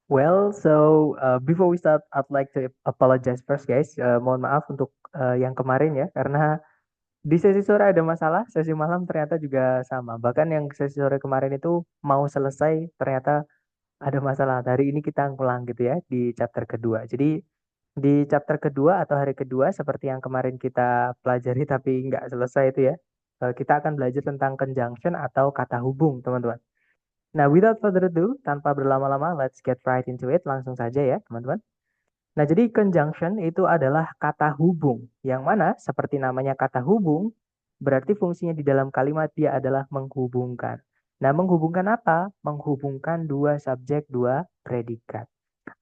Well, so before we start, I'd like to apologize first, guys. Mohon maaf untuk yang kemarin ya, karena di sesi sore ada masalah, sesi malam ternyata juga sama. Bahkan yang sesi sore kemarin itu mau selesai, ternyata ada masalah. Hari ini kita ngulang gitu ya di chapter kedua. Jadi di chapter kedua atau hari kedua seperti yang kemarin kita pelajari tapi nggak selesai itu ya, kita akan belajar tentang conjunction atau kata hubung, teman-teman. Nah, without further ado, tanpa berlama-lama, let's get right into it. Langsung saja ya, teman-teman. Nah, jadi conjunction itu adalah kata hubung, yang mana seperti namanya kata hubung, berarti fungsinya di dalam kalimat dia adalah menghubungkan. Nah, menghubungkan apa? Menghubungkan dua subjek, dua predikat.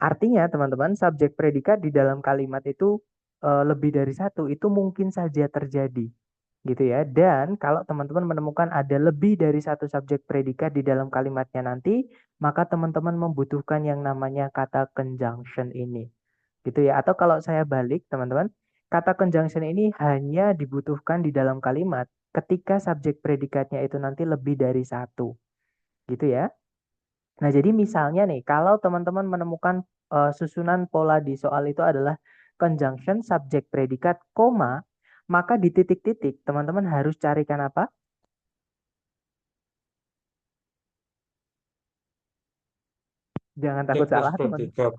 Artinya, teman-teman, subjek predikat di dalam kalimat itu lebih dari satu, itu mungkin saja terjadi gitu ya. Dan kalau teman-teman menemukan ada lebih dari satu subjek predikat di dalam kalimatnya nanti, maka teman-teman membutuhkan yang namanya kata conjunction ini. Gitu ya. Atau kalau saya balik, teman-teman, kata conjunction ini hanya dibutuhkan di dalam kalimat ketika subjek predikatnya itu nanti lebih dari satu. Gitu ya. Nah, jadi misalnya nih, kalau teman-teman menemukan susunan pola di soal itu adalah conjunction subjek predikat koma, maka di titik-titik teman-teman harus carikan apa? Jangan takut Subjek plus salah, teman. predikat.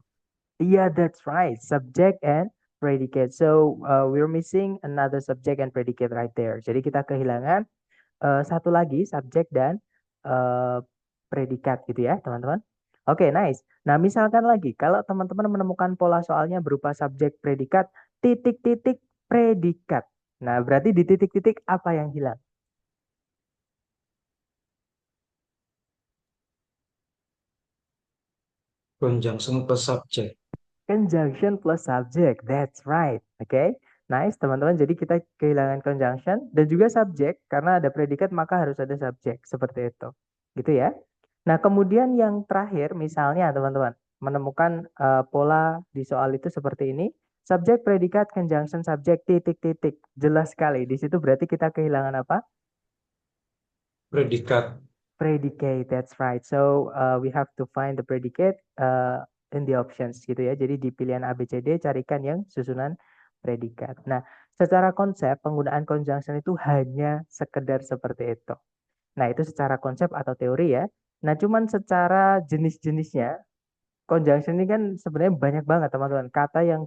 Yeah, that's right. Subject and predicate. So we're missing another subject and predicate right there. Jadi kita kehilangan satu lagi subjek dan eh, predikat gitu ya, teman-teman. Oke, nice. Nah, misalkan lagi kalau teman-teman menemukan pola soalnya berupa subjek predikat titik-titik predikat. Nah, berarti di titik-titik apa yang hilang? Conjunction plus subjek. Conjunction plus subject. That's right. Oke. Nice, teman-teman. Jadi kita kehilangan conjunction dan juga subjek karena ada predikat maka harus ada subjek seperti itu. Gitu ya. Nah, kemudian yang terakhir misalnya teman-teman menemukan pola di soal itu seperti ini. Subjek, predikat, conjunction, subjek, titik-titik. Jelas sekali. Di situ berarti kita kehilangan apa? Predikat. Predicate, that's right. So we have to find the predicate in the options gitu ya. Jadi di pilihan A, B, C, D carikan yang susunan predikat. Nah, secara konsep penggunaan conjunction itu hanya sekedar seperti itu. Nah, itu secara konsep atau teori ya. Nah, cuman secara jenis-jenisnya conjunction ini kan sebenarnya banyak banget teman-teman. Kata yang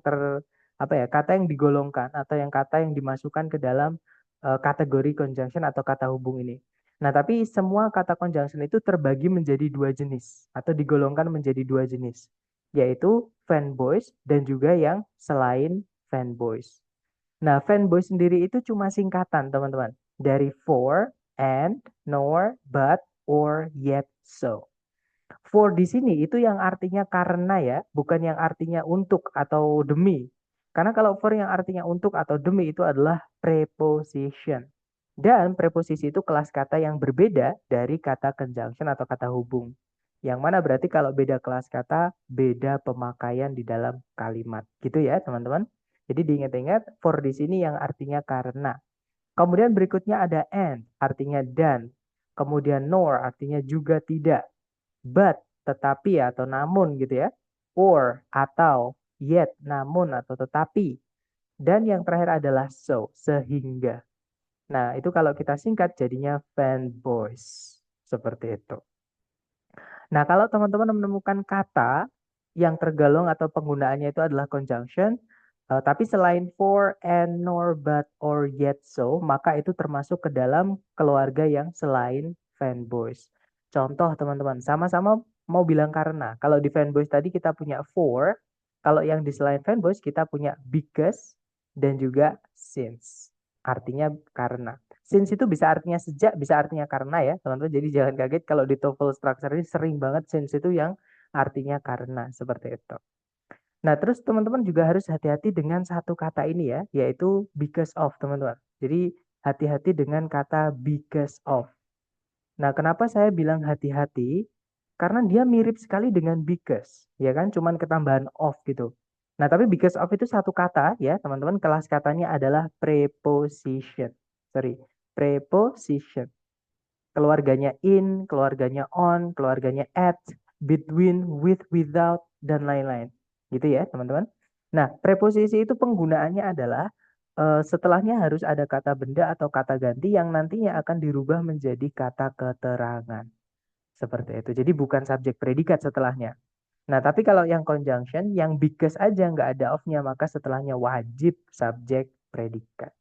apa ya? Kata yang digolongkan atau yang kata yang dimasukkan ke dalam kategori conjunction atau kata hubung ini. Nah, tapi semua kata conjunction itu terbagi menjadi dua jenis atau digolongkan menjadi dua jenis, yaitu fanboys dan juga yang selain fanboys. Nah, fanboy sendiri itu cuma singkatan, teman-teman, dari for, and, nor, but, or, yet, so. For di sini itu yang artinya karena ya, bukan yang artinya untuk atau demi. Karena kalau for yang artinya untuk atau demi itu adalah preposition. Dan preposisi itu kelas kata yang berbeda dari kata conjunction atau kata hubung. Yang mana berarti kalau beda kelas kata, beda pemakaian di dalam kalimat. Gitu ya, teman-teman. Jadi diingat-ingat, for di sini yang artinya karena. Kemudian berikutnya ada and, artinya dan. Kemudian nor, artinya juga tidak. But, tetapi atau namun gitu ya. Or, atau yet, namun atau tetapi. Dan yang terakhir adalah so, sehingga. Nah, itu kalau kita singkat jadinya fanboys. Seperti itu. Nah, kalau teman-teman menemukan kata yang tergolong atau penggunaannya itu adalah conjunction, tapi selain for, and, nor, but, or, yet, so, maka itu termasuk ke dalam keluarga yang selain fanboys. Contoh teman-teman, sama-sama mau bilang karena. Kalau di fanboys tadi kita punya for, kalau yang di selain fanboys kita punya because dan juga since. Artinya karena. Since itu bisa artinya sejak, bisa artinya karena ya, teman-teman. Jadi jangan kaget kalau di TOEFL structure ini sering banget since itu yang artinya karena, seperti itu. Nah, terus teman-teman juga harus hati-hati dengan satu kata ini ya, yaitu because of, teman-teman. Jadi hati-hati dengan kata because of. Nah, kenapa saya bilang hati-hati? Karena dia mirip sekali dengan because, ya kan? Cuman ketambahan of gitu. Nah, tapi because of itu satu kata ya, teman-teman. Kelas katanya adalah preposition. Sorry, preposition. Keluarganya in, keluarganya on, keluarganya at, between, with, without, dan lain-lain. Gitu ya, teman-teman. Nah, preposisi itu penggunaannya adalah setelahnya harus ada kata benda atau kata ganti yang nantinya akan dirubah menjadi kata keterangan. Seperti itu. Jadi bukan subjek predikat setelahnya. Nah, tapi kalau yang conjunction, yang because aja nggak ada of-nya, maka setelahnya wajib subjek predikat.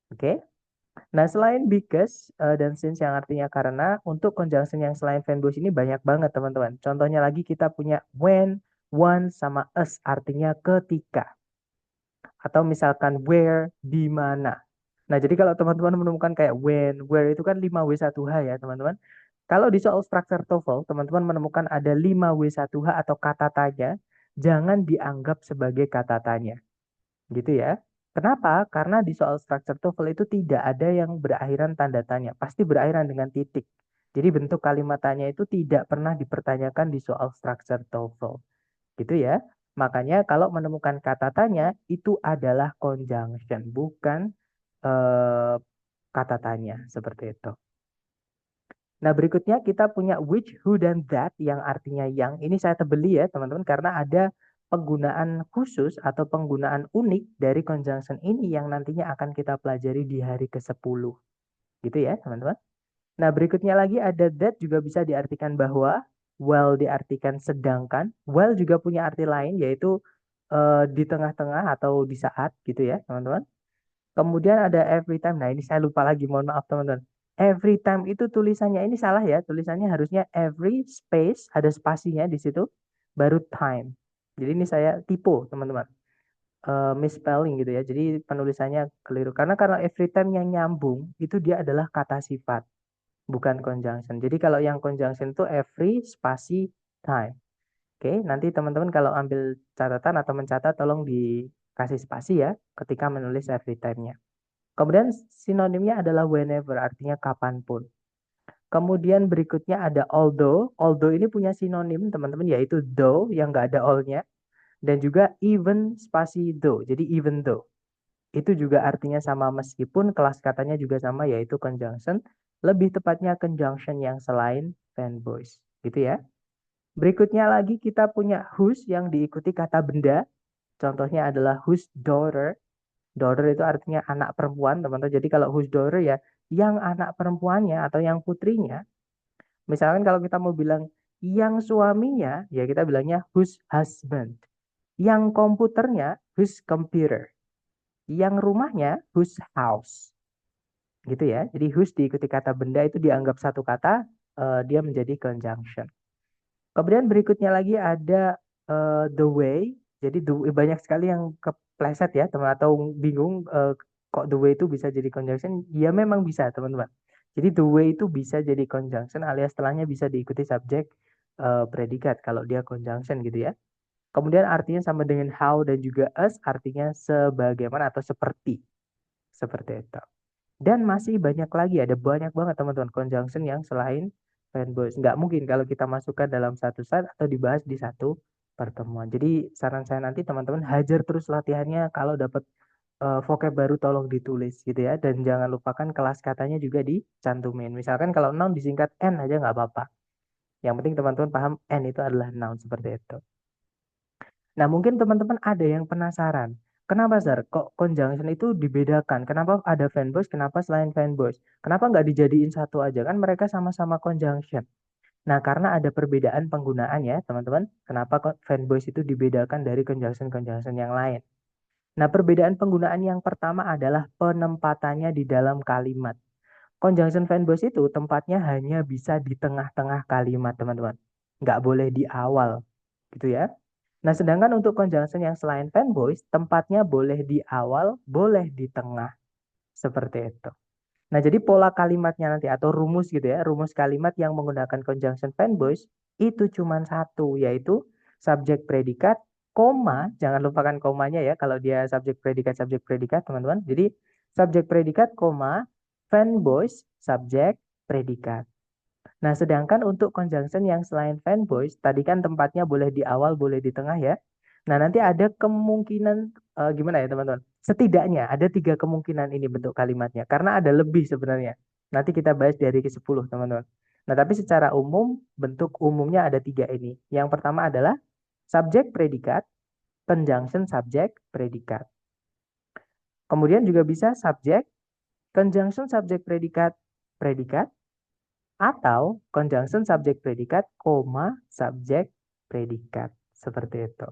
Oke? Nah, selain because dan since yang artinya karena, untuk conjunction yang selain Venbush ini banyak banget, teman-teman. Contohnya lagi kita punya when, once, sama as, artinya ketika. Atau misalkan where, di mana. Nah, jadi kalau teman-teman menemukan kayak when, where itu kan 5W1H ya, teman-teman. Kalau di soal structure TOEFL, teman-teman menemukan ada 5W1H atau kata tanya, jangan dianggap sebagai kata tanya. Gitu ya. Kenapa? Karena di soal structure TOEFL itu tidak ada yang berakhiran tanda tanya. Pasti berakhiran dengan titik. Jadi bentuk kalimat tanya itu tidak pernah dipertanyakan di soal structure TOEFL. Gitu ya. Makanya kalau menemukan kata tanya, itu adalah conjunction, bukan eh, kata tanya. Seperti itu. Nah, berikutnya kita punya which, who, dan that yang artinya yang. Ini saya tebeli ya, teman-teman, karena ada penggunaan khusus atau penggunaan unik dari conjunction ini yang nantinya akan kita pelajari di hari ke-10. Gitu ya, teman-teman. Nah, berikutnya lagi ada that juga bisa diartikan bahwa, while diartikan sedangkan, while juga punya arti lain yaitu di tengah-tengah atau di saat gitu ya, teman-teman. Kemudian ada every time. Nah, ini saya lupa lagi, mohon maaf teman-teman. Every time itu tulisannya ini salah ya. Tulisannya harusnya every space, ada spasinya di situ, baru time. Jadi ini saya tipu, teman-teman. Misspelling gitu ya. Jadi penulisannya keliru. Karena every time yang nyambung, itu dia adalah kata sifat, bukan conjunction. Jadi kalau yang conjunction itu every spasi time. Oke, nanti teman-teman kalau ambil catatan atau mencatat, tolong dikasih spasi ya ketika menulis every time-nya. Kemudian sinonimnya adalah whenever, artinya kapanpun. Kemudian berikutnya ada although. Although ini punya sinonim teman-teman, yaitu though yang nggak ada all-nya. Dan juga even spasi though, jadi even though. Itu juga artinya sama meskipun, kelas katanya juga sama yaitu conjunction. Lebih tepatnya conjunction yang selain fan voice. Gitu ya. Berikutnya lagi kita punya whose yang diikuti kata benda. Contohnya adalah whose daughter. Daughter itu artinya anak perempuan, teman-teman. Jadi kalau whose daughter ya, yang anak perempuannya atau yang putrinya. Misalkan kalau kita mau bilang yang suaminya, ya kita bilangnya whose husband. Yang komputernya, whose computer. Yang rumahnya, whose house. Gitu ya. Jadi whose diikuti kata benda itu dianggap satu kata, dia menjadi conjunction. Kemudian berikutnya lagi ada the way. Jadi banyak sekali yang kepleset ya, teman, atau bingung kok the way itu bisa jadi conjunction. Ya memang bisa, teman-teman. Jadi the way itu bisa jadi conjunction alias setelahnya bisa diikuti subjek predikat kalau dia conjunction gitu ya. Kemudian artinya sama dengan how dan juga as, artinya sebagaimana atau seperti. Seperti itu. Dan masih banyak lagi, ada banyak banget teman-teman conjunction yang selain fanboys. Nggak mungkin kalau kita masukkan dalam satu slide atau dibahas di satu pertemuan. Jadi saran saya nanti teman-teman hajar terus latihannya. Kalau dapat vocab baru tolong ditulis gitu ya. Dan jangan lupakan kelas katanya juga dicantumin. Misalkan kalau noun disingkat N aja nggak apa-apa. Yang penting teman-teman paham N itu adalah noun seperti itu. Nah, mungkin teman-teman ada yang penasaran. Kenapa, Zar? Kok conjunction itu dibedakan? Kenapa ada fanboys? Kenapa selain fanboys? Kenapa nggak dijadiin satu aja? Kan mereka sama-sama conjunction. Nah, karena ada perbedaan penggunaan ya, teman-teman. Kenapa fanboys itu dibedakan dari conjunction-conjunction yang lain? Nah, perbedaan penggunaan yang pertama adalah penempatannya di dalam kalimat. Conjunction fanboys itu tempatnya hanya bisa di tengah-tengah kalimat, teman-teman. Nggak boleh di awal, gitu ya. Nah, sedangkan untuk conjunction yang selain fanboys, tempatnya boleh di awal, boleh di tengah. Seperti itu. Nah, jadi pola kalimatnya nanti atau rumus gitu ya, rumus kalimat yang menggunakan conjunction fanboys itu cuma satu, yaitu subjek predikat, koma, jangan lupakan komanya ya kalau dia subjek predikat, teman-teman. Jadi subjek predikat, koma, fanboys, subjek predikat. Nah, sedangkan untuk conjunction yang selain fanboys, tadi kan tempatnya boleh di awal, boleh di tengah ya. Nah, nanti ada kemungkinan, gimana ya teman-teman? Setidaknya ada 3 kemungkinan ini bentuk kalimatnya. Karena ada lebih sebenarnya. Nanti kita bahas dari ke-10 teman-teman. Nah, tapi secara umum, bentuk umumnya ada 3 ini. Yang pertama adalah subjek predikat, conjunction subjek predikat. Kemudian juga bisa subjek, conjunction subjek predikat, predikat, atau conjunction subjek predikat, koma, subjek predikat. Seperti itu.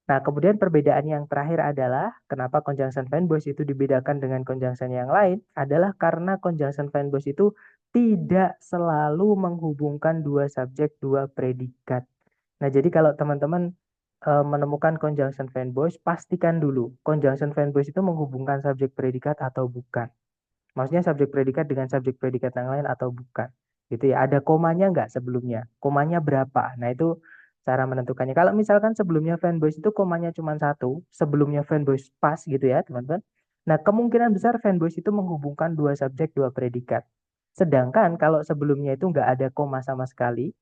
Nah, kemudian perbedaan yang terakhir adalah kenapa conjunction fan voice itu dibedakan dengan conjunction yang lain adalah karena conjunction fan voice itu tidak selalu menghubungkan dua subjek, dua predikat. Nah, jadi kalau teman-teman menemukan conjunction fan voice, pastikan dulu conjunction fan voice itu menghubungkan subjek predikat atau bukan. Maksudnya subjek predikat dengan subjek predikat yang lain atau bukan. Gitu ya. Ada komanya nggak sebelumnya? Komanya berapa? Nah, itu cara menentukannya. Kalau misalkan sebelumnya fanboys itu komanya cuma satu, sebelumnya fanboys pas gitu ya, teman-teman. Nah, kemungkinan besar fanboys itu menghubungkan dua subjek, dua predikat. Sedangkan kalau sebelumnya itu nggak ada koma sama sekali,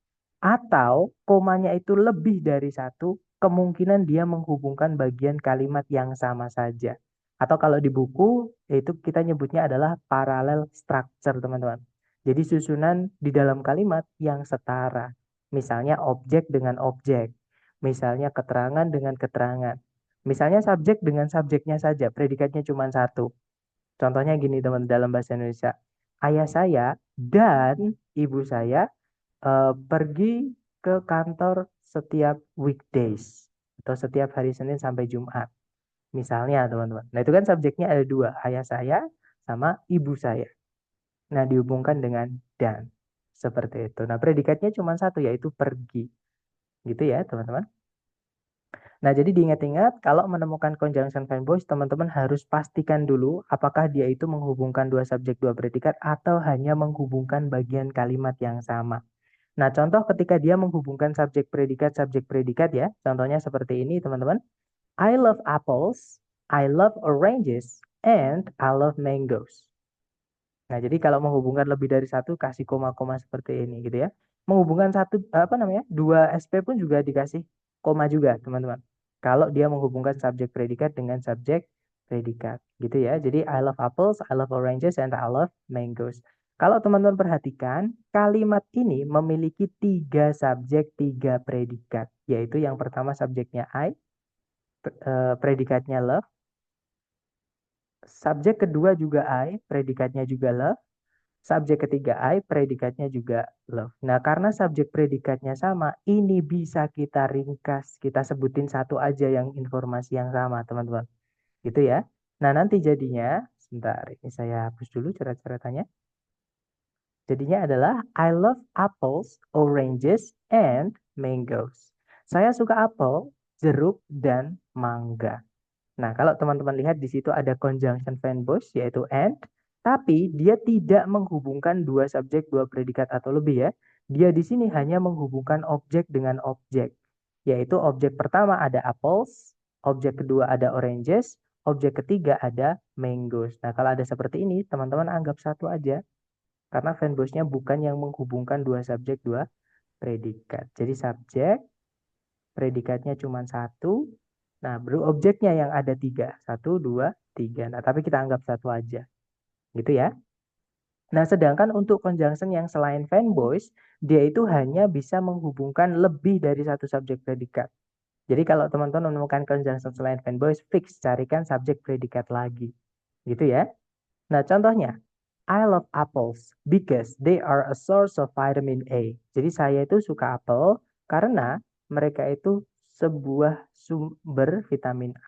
atau komanya itu lebih dari satu, kemungkinan dia menghubungkan bagian kalimat yang sama saja. Atau kalau di buku, itu kita nyebutnya adalah parallel structure, teman-teman. Jadi susunan di dalam kalimat yang setara. Misalnya objek dengan objek. Misalnya keterangan dengan keterangan. Misalnya subjek dengan subjeknya saja, predikatnya cuma satu. Contohnya gini teman dalam bahasa Indonesia. Ayah saya dan ibu saya pergi ke kantor setiap weekdays atau setiap hari Senin sampai Jumat. Misalnya teman-teman. Nah itu kan subjeknya ada dua, ayah saya sama ibu saya. Nah dihubungkan dengan dan. Seperti itu. Nah predikatnya cuma satu yaitu pergi. Gitu ya teman-teman. Nah jadi diingat-ingat kalau menemukan conjunction fan voice teman-teman harus pastikan dulu apakah dia itu menghubungkan dua subjek dua predikat atau hanya menghubungkan bagian kalimat yang sama. Nah contoh ketika dia menghubungkan subjek predikat ya. Contohnya seperti ini teman-teman. I love apples, I love oranges, and I love mangoes. Nah, jadi kalau menghubungkan lebih dari satu kasih koma-koma seperti ini gitu ya. Menghubungkan satu apa namanya? Dua SP pun juga dikasih koma juga, teman-teman. Kalau dia menghubungkan subjek predikat dengan subjek predikat gitu ya. Jadi I love apples, I love oranges, and I love mangoes. Kalau teman-teman perhatikan, kalimat ini memiliki tiga subjek, tiga predikat. Yaitu yang pertama subjeknya I, predikatnya love. Subjek kedua juga I, predikatnya juga love. Subjek ketiga I, predikatnya juga love. Nah, karena subjek predikatnya sama, ini bisa kita ringkas. Kita sebutin satu aja yang informasi yang sama, teman-teman. Gitu ya. Nah, nanti jadinya, sebentar, ini saya hapus dulu cara-caranya. Jadinya adalah I love apples, oranges, and mangoes. Saya suka apel, jeruk, dan mangga. Nah, kalau teman-teman lihat di situ ada conjunction fan voice yaitu and, tapi dia tidak menghubungkan dua subjek, dua predikat atau lebih ya. Dia di sini hanya menghubungkan objek dengan objek. Yaitu objek pertama ada apples, objek kedua ada oranges, objek ketiga ada mangoes. Nah, kalau ada seperti ini, teman-teman anggap satu aja karena fan voice-nya bukan yang menghubungkan dua subjek, dua predikat. Jadi subjek, predikatnya cuma satu. Nah, objeknya yang ada tiga. Satu, dua, tiga. Nah, tapi kita anggap satu aja. Gitu ya. Nah, sedangkan untuk conjunction yang selain fanboys, dia itu hanya bisa menghubungkan lebih dari satu subjek predikat. Jadi kalau teman-teman menemukan conjunction selain fanboys, fix carikan subjek predikat lagi. Gitu ya. Nah, contohnya, I love apples because they are a source of vitamin A. Jadi saya itu suka apel karena mereka itu sebuah sumber vitamin A.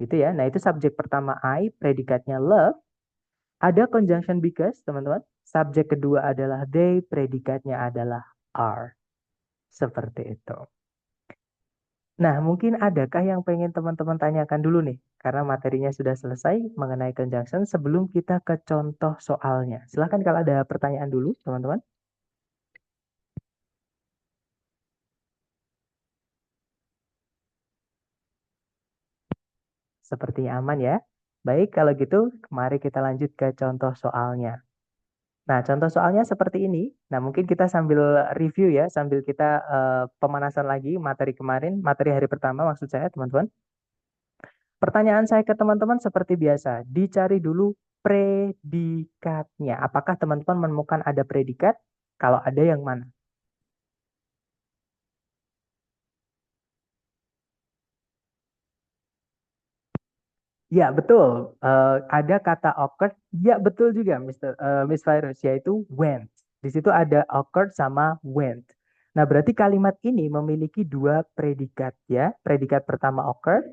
Gitu ya. Nah, itu subjek pertama I, predikatnya love. Ada conjunction because, teman-teman. Subjek kedua adalah they, predikatnya adalah are. Seperti itu. Nah, mungkin adakah yang pengen teman-teman tanyakan dulu nih? Karena materinya sudah selesai mengenai conjunction sebelum kita ke contoh soalnya. Silahkan kalau ada pertanyaan dulu, teman-teman. Sepertinya aman ya. Baik, kalau gitu, mari kita lanjut ke contoh soalnya. Nah, contoh soalnya seperti ini. Nah, mungkin kita sambil review ya, sambil kita pemanasan lagi materi kemarin, materi hari pertama maksud saya, teman-teman. Pertanyaan saya ke teman-teman seperti biasa, dicari dulu predikatnya. Apakah teman-teman menemukan ada predikat? Kalau ada yang mana? Ya, betul. Ada kata occurred. Ya, betul juga, Miss Virus, yaitu went. Di situ ada occurred sama went. Nah, berarti kalimat ini memiliki dua predikat ya. Predikat pertama occurred,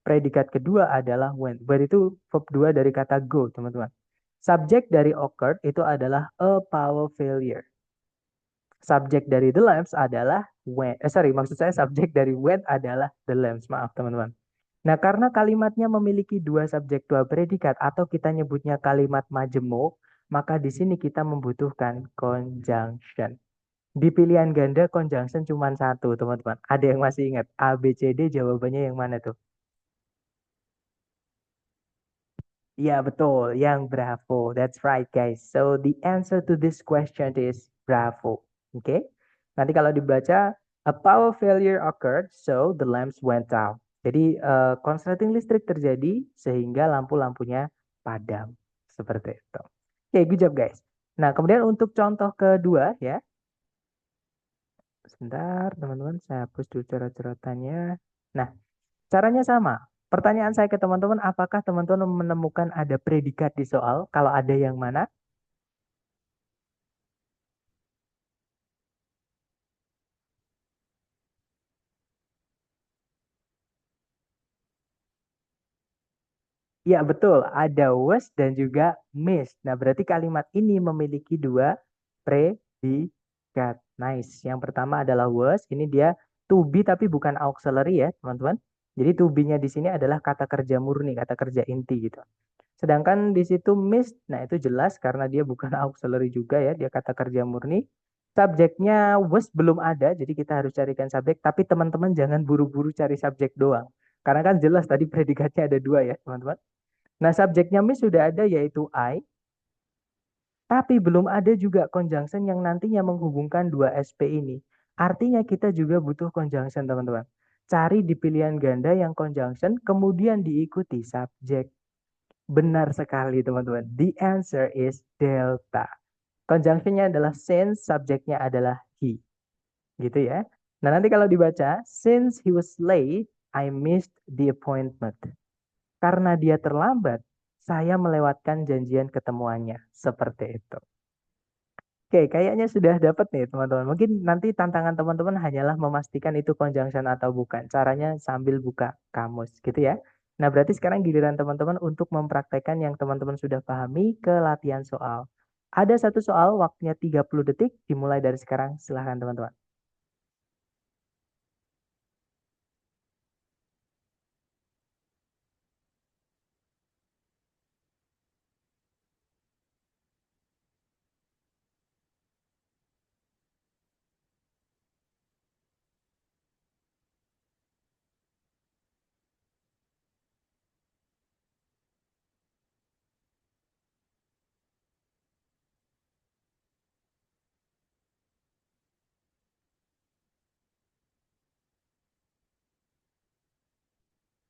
predikat kedua adalah went. Went itu verb 2 dari kata go, teman-teman. Subjek dari occurred itu adalah a power failure. Subjek dari the lamps adalah went. Sorry, maksud saya subjek dari went adalah the lamps. Maaf, teman-teman. Nah, karena kalimatnya memiliki dua subjek, dua predikat, atau kita nyebutnya kalimat majemuk, maka di sini kita membutuhkan conjunction. Di pilihan ganda, conjunction cuma satu, teman-teman. Ada yang masih ingat? A, B, C, D, jawabannya yang mana tuh? Iya, betul. Yang bravo. That's right, guys. So, the answer to this question is bravo. Oke? Okay? Nanti kalau dibaca, a power failure occurred, so the lamps went out. Jadi, konsleting listrik terjadi sehingga lampu-lampunya padam. Seperti itu. Oke, okay, good job, guys. Nah, kemudian untuk contoh kedua, ya. Sebentar, teman-teman. Saya hapus dulu coret-coretannya. Nah, caranya sama. Pertanyaan saya ke teman-teman, apakah teman-teman menemukan ada predikat di soal? Kalau ada yang mana? Ya, betul. Ada was dan juga miss. Nah, berarti kalimat ini memiliki dua predikat. Nice. Yang pertama adalah was. Ini dia to be tapi bukan auxiliary ya, teman-teman. Jadi to be-nya di sini adalah kata kerja murni, kata kerja inti gitu. Sedangkan di situ miss, nah itu jelas karena dia bukan auxiliary juga ya, dia kata kerja murni. Subjeknya was belum ada, jadi kita harus carikan subjek. Tapi teman-teman jangan buru-buru cari subjek doang. Karena kan jelas tadi predikatnya ada dua ya, teman-teman. Nah, subjeknya miss sudah ada yaitu I, tapi belum ada juga conjunction yang nantinya menghubungkan dua SP ini. Artinya kita juga butuh conjunction, teman-teman. Cari di pilihan ganda yang conjunction, kemudian diikuti subjek. Benar sekali, teman-teman. The answer is delta. Conjunctionnya adalah since, subjeknya adalah he. Gitu ya. Nah, nanti kalau dibaca, since he was late, I missed the appointment. Karena dia terlambat, saya melewatkan janjian ketemuannya. Seperti itu. Oke, kayaknya sudah dapat nih teman-teman. Mungkin nanti tantangan teman-teman hanyalah memastikan itu conjunction atau bukan. Caranya sambil buka kamus gitu ya. Nah, berarti sekarang giliran teman-teman untuk mempraktekkan yang teman-teman sudah pahami ke latihan soal. Ada satu soal, waktunya 30 detik, dimulai dari sekarang. Silahkan teman-teman.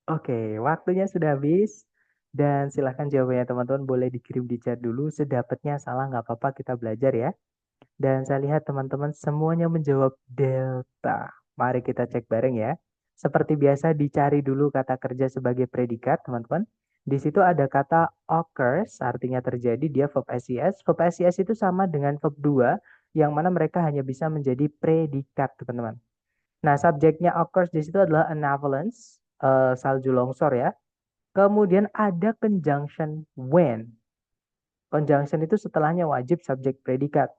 Oke, waktunya sudah habis. Dan silahkan jawabannya teman-teman boleh dikirim di chat dulu. Sedapatnya salah nggak apa-apa, kita belajar ya. Dan saya lihat teman-teman semuanya menjawab delta. Mari kita cek bareng ya. Seperti biasa dicari dulu kata kerja sebagai predikat, teman-teman. Di situ ada kata occurs, artinya terjadi, dia verb SES. Verb SES itu sama dengan verb 2, yang mana mereka hanya bisa menjadi predikat, teman-teman. Nah, subjeknya occurs di situ adalah an avalanche, salju longsor ya. Kemudian ada conjunction when. Conjunction itu setelahnya wajib subjek predikat.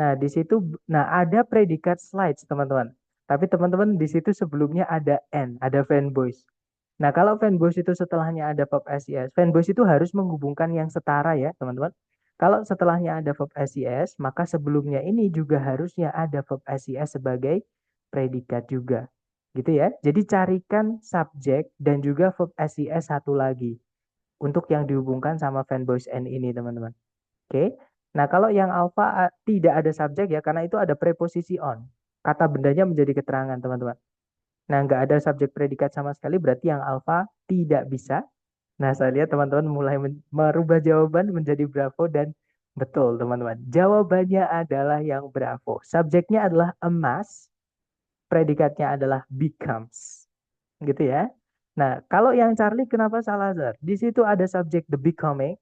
Nah, di situ ada predikat slides, teman-teman. Tapi teman-teman di situ sebelumnya ada N, ada fanboys. Nah, kalau fanboys itu setelahnya ada verb SES, fanboys itu harus menghubungkan yang setara ya, teman-teman. Kalau setelahnya ada verb SES, maka sebelumnya ini juga harusnya ada verb SES sebagai predikat juga. Gitu ya. Jadi carikan subjek dan juga verb SES satu lagi untuk yang dihubungkan sama fanboys N ini, teman-teman. Oke. Nah, kalau yang alpha tidak ada subjek ya, karena itu ada preposisi on. Kata bendanya menjadi keterangan, teman-teman. Nah, nggak ada subjek predikat sama sekali, berarti yang alpha tidak bisa. Nah, saya lihat teman-teman mulai merubah jawaban menjadi bravo dan Betul, teman-teman. Jawabannya adalah yang Bravo. Subjeknya adalah amass, predikatnya adalah becomes. Gitu ya. Nah, kalau yang Charlie kenapa salah, Zar? Di situ ada subjek the becoming,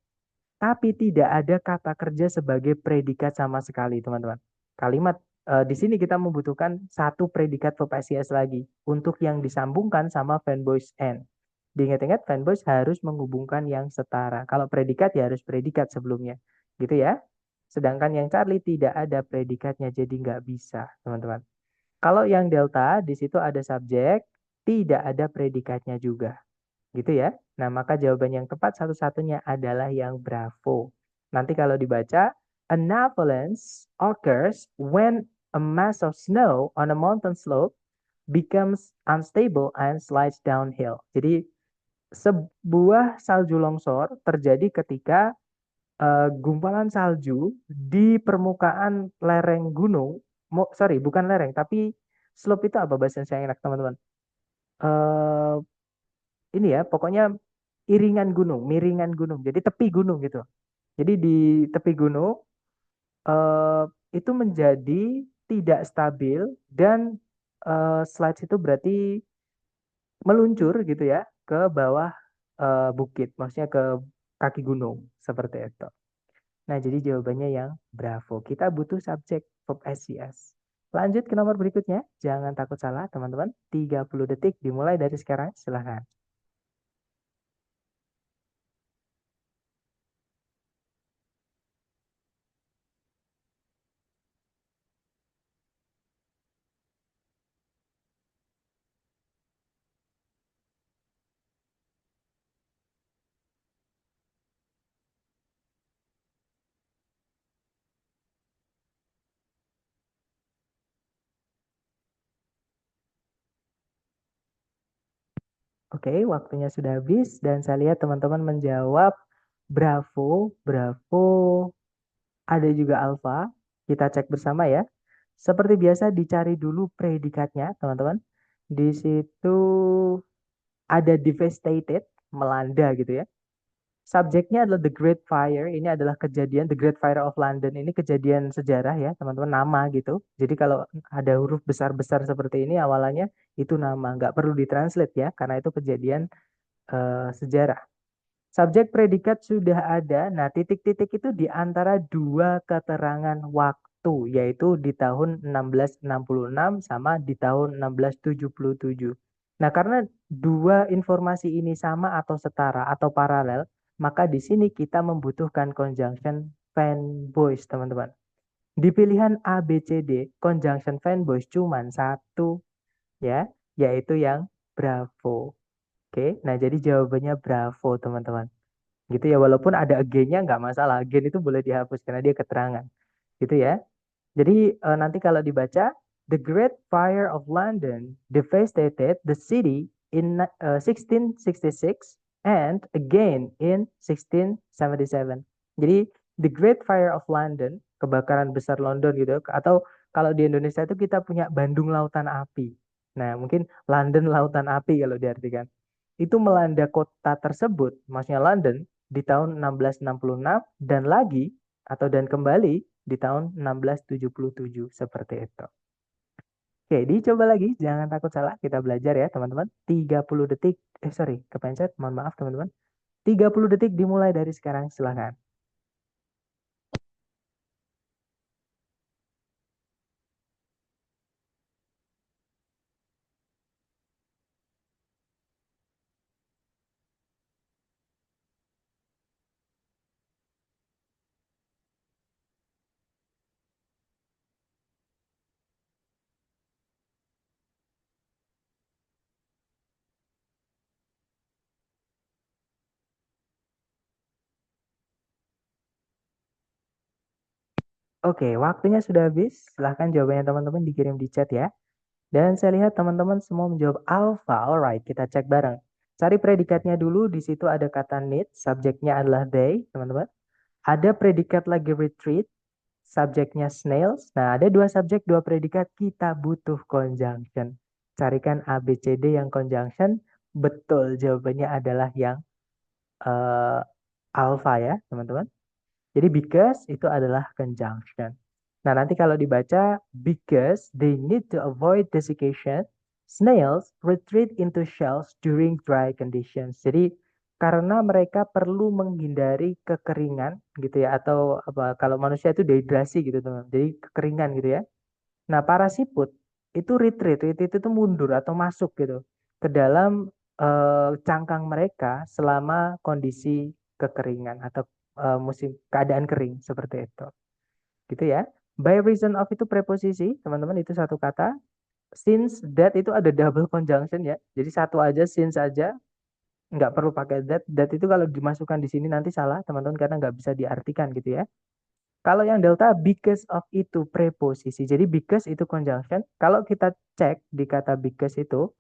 tapi tidak ada kata kerja sebagai predikat sama sekali, teman-teman. Kalimat di sini kita membutuhkan satu predikat verb SES lagi untuk yang disambungkan sama fanboys and. Diingat-ingat fanboys harus menghubungkan yang setara. Kalau predikat ya harus predikat sebelumnya. Gitu ya. Sedangkan yang Charlie tidak ada predikatnya, jadi nggak bisa, teman-teman. Kalau yang Delta, di situ ada subjek, tidak ada predikatnya juga. Gitu ya. Nah, maka jawaban yang tepat satu-satunya adalah yang Bravo. Nanti kalau dibaca, an avalanche occurs when a mass of snow on a mountain slope becomes unstable and slides downhill. Jadi, sebuah salju longsor terjadi ketika gumpalan salju di permukaan lereng gunung. Sorry, bukan lereng, tapi slope itu apa bahasa yang enak, teman-teman? Eh, ini ya, pokoknya iringan gunung, miringan gunung. Jadi tepi gunung gitu. Jadi di tepi gunung eh, itu menjadi tidak stabil dan slides itu berarti meluncur gitu ya ke bawah bukit, maksudnya ke kaki gunung seperti itu. Nah, jadi jawabannya yang Bravo. Kita butuh subjek verb SCS. Lanjut ke nomor berikutnya. Jangan takut salah, teman-teman. 30 detik dimulai dari sekarang. Silahkan. Oke, waktunya sudah habis dan saya lihat teman-teman menjawab Bravo, Bravo, ada juga Alfa. Kita cek bersama ya. Seperti biasa dicari dulu predikatnya, teman-teman. Di situ ada devastated, melanda gitu ya. Subjeknya adalah The Great Fire. Ini adalah kejadian The Great Fire of London. Ini kejadian sejarah ya, teman-teman. Nama gitu. Jadi kalau ada huruf besar-besar seperti ini awalannya itu nama. Nggak perlu ditranslate ya, karena itu kejadian sejarah. Subjek predikat sudah ada. Nah, titik-titik itu di antara dua keterangan waktu, yaitu di tahun 1666 sama di tahun 1677. Nah, karena dua informasi ini sama atau setara atau paralel, maka di sini kita membutuhkan conjunction fanboys, teman-teman. Di pilihan A, B, C, D, conjunction fanboys cuma satu, ya, yaitu yang Bravo. Oke, nah jadi jawabannya Bravo, teman-teman. Gitu ya, walaupun ada again-nya nggak masalah. Again itu boleh dihapus karena dia keterangan. Gitu ya. Jadi nanti kalau dibaca, The Great Fire of London devastated the city in 1666 and again in 1677. Jadi The Great Fire of London, kebakaran besar London gitu, atau kalau di Indonesia itu kita punya Bandung Lautan Api. Nah, mungkin London Lautan Api kalau diartikan. Itu melanda kota tersebut, maksudnya London, di tahun 1666 dan lagi atau dan kembali di tahun 1677 seperti itu. Oke, dicoba lagi, jangan takut salah, kita belajar ya teman-teman. 30 detik, sorry, kepencet, mohon maaf teman-teman. 30 detik dimulai dari sekarang, silahkan. Oke, waktunya sudah habis, silahkan jawabannya teman-teman dikirim di chat ya. Dan saya lihat teman-teman semua menjawab alpha, alright, kita cek bareng. Cari predikatnya dulu, di situ ada kata need, subjeknya adalah they, teman-teman. Ada predikat lagi retreat, subjeknya snails. Nah, ada dua subjek, dua predikat, kita butuh conjunction. Carikan A, B, C, D yang conjunction. Betul, jawabannya adalah yang alpha ya, teman-teman. Jadi because itu adalah conjunction. Nah, nanti kalau dibaca because they need to avoid desiccation, snails retreat into shells during dry conditions. Jadi karena mereka perlu menghindari kekeringan gitu ya, atau apa, kalau manusia itu dehidrasi gitu teman. Jadi kekeringan gitu ya. Nah, para siput itu retreat itu mundur atau masuk gitu ke dalam cangkang mereka selama kondisi kekeringan atau musim keadaan kering seperti itu. Gitu ya. By reason of itu preposisi, teman-teman, itu satu kata. Since that itu ada double conjunction ya. Jadi satu aja, since aja, nggak perlu pakai that. That itu kalau dimasukkan di sini nanti salah, teman-teman, karena nggak bisa diartikan gitu ya. Kalau yang delta because of itu preposisi. Jadi because itu conjunction. Kalau kita cek di kata because itu,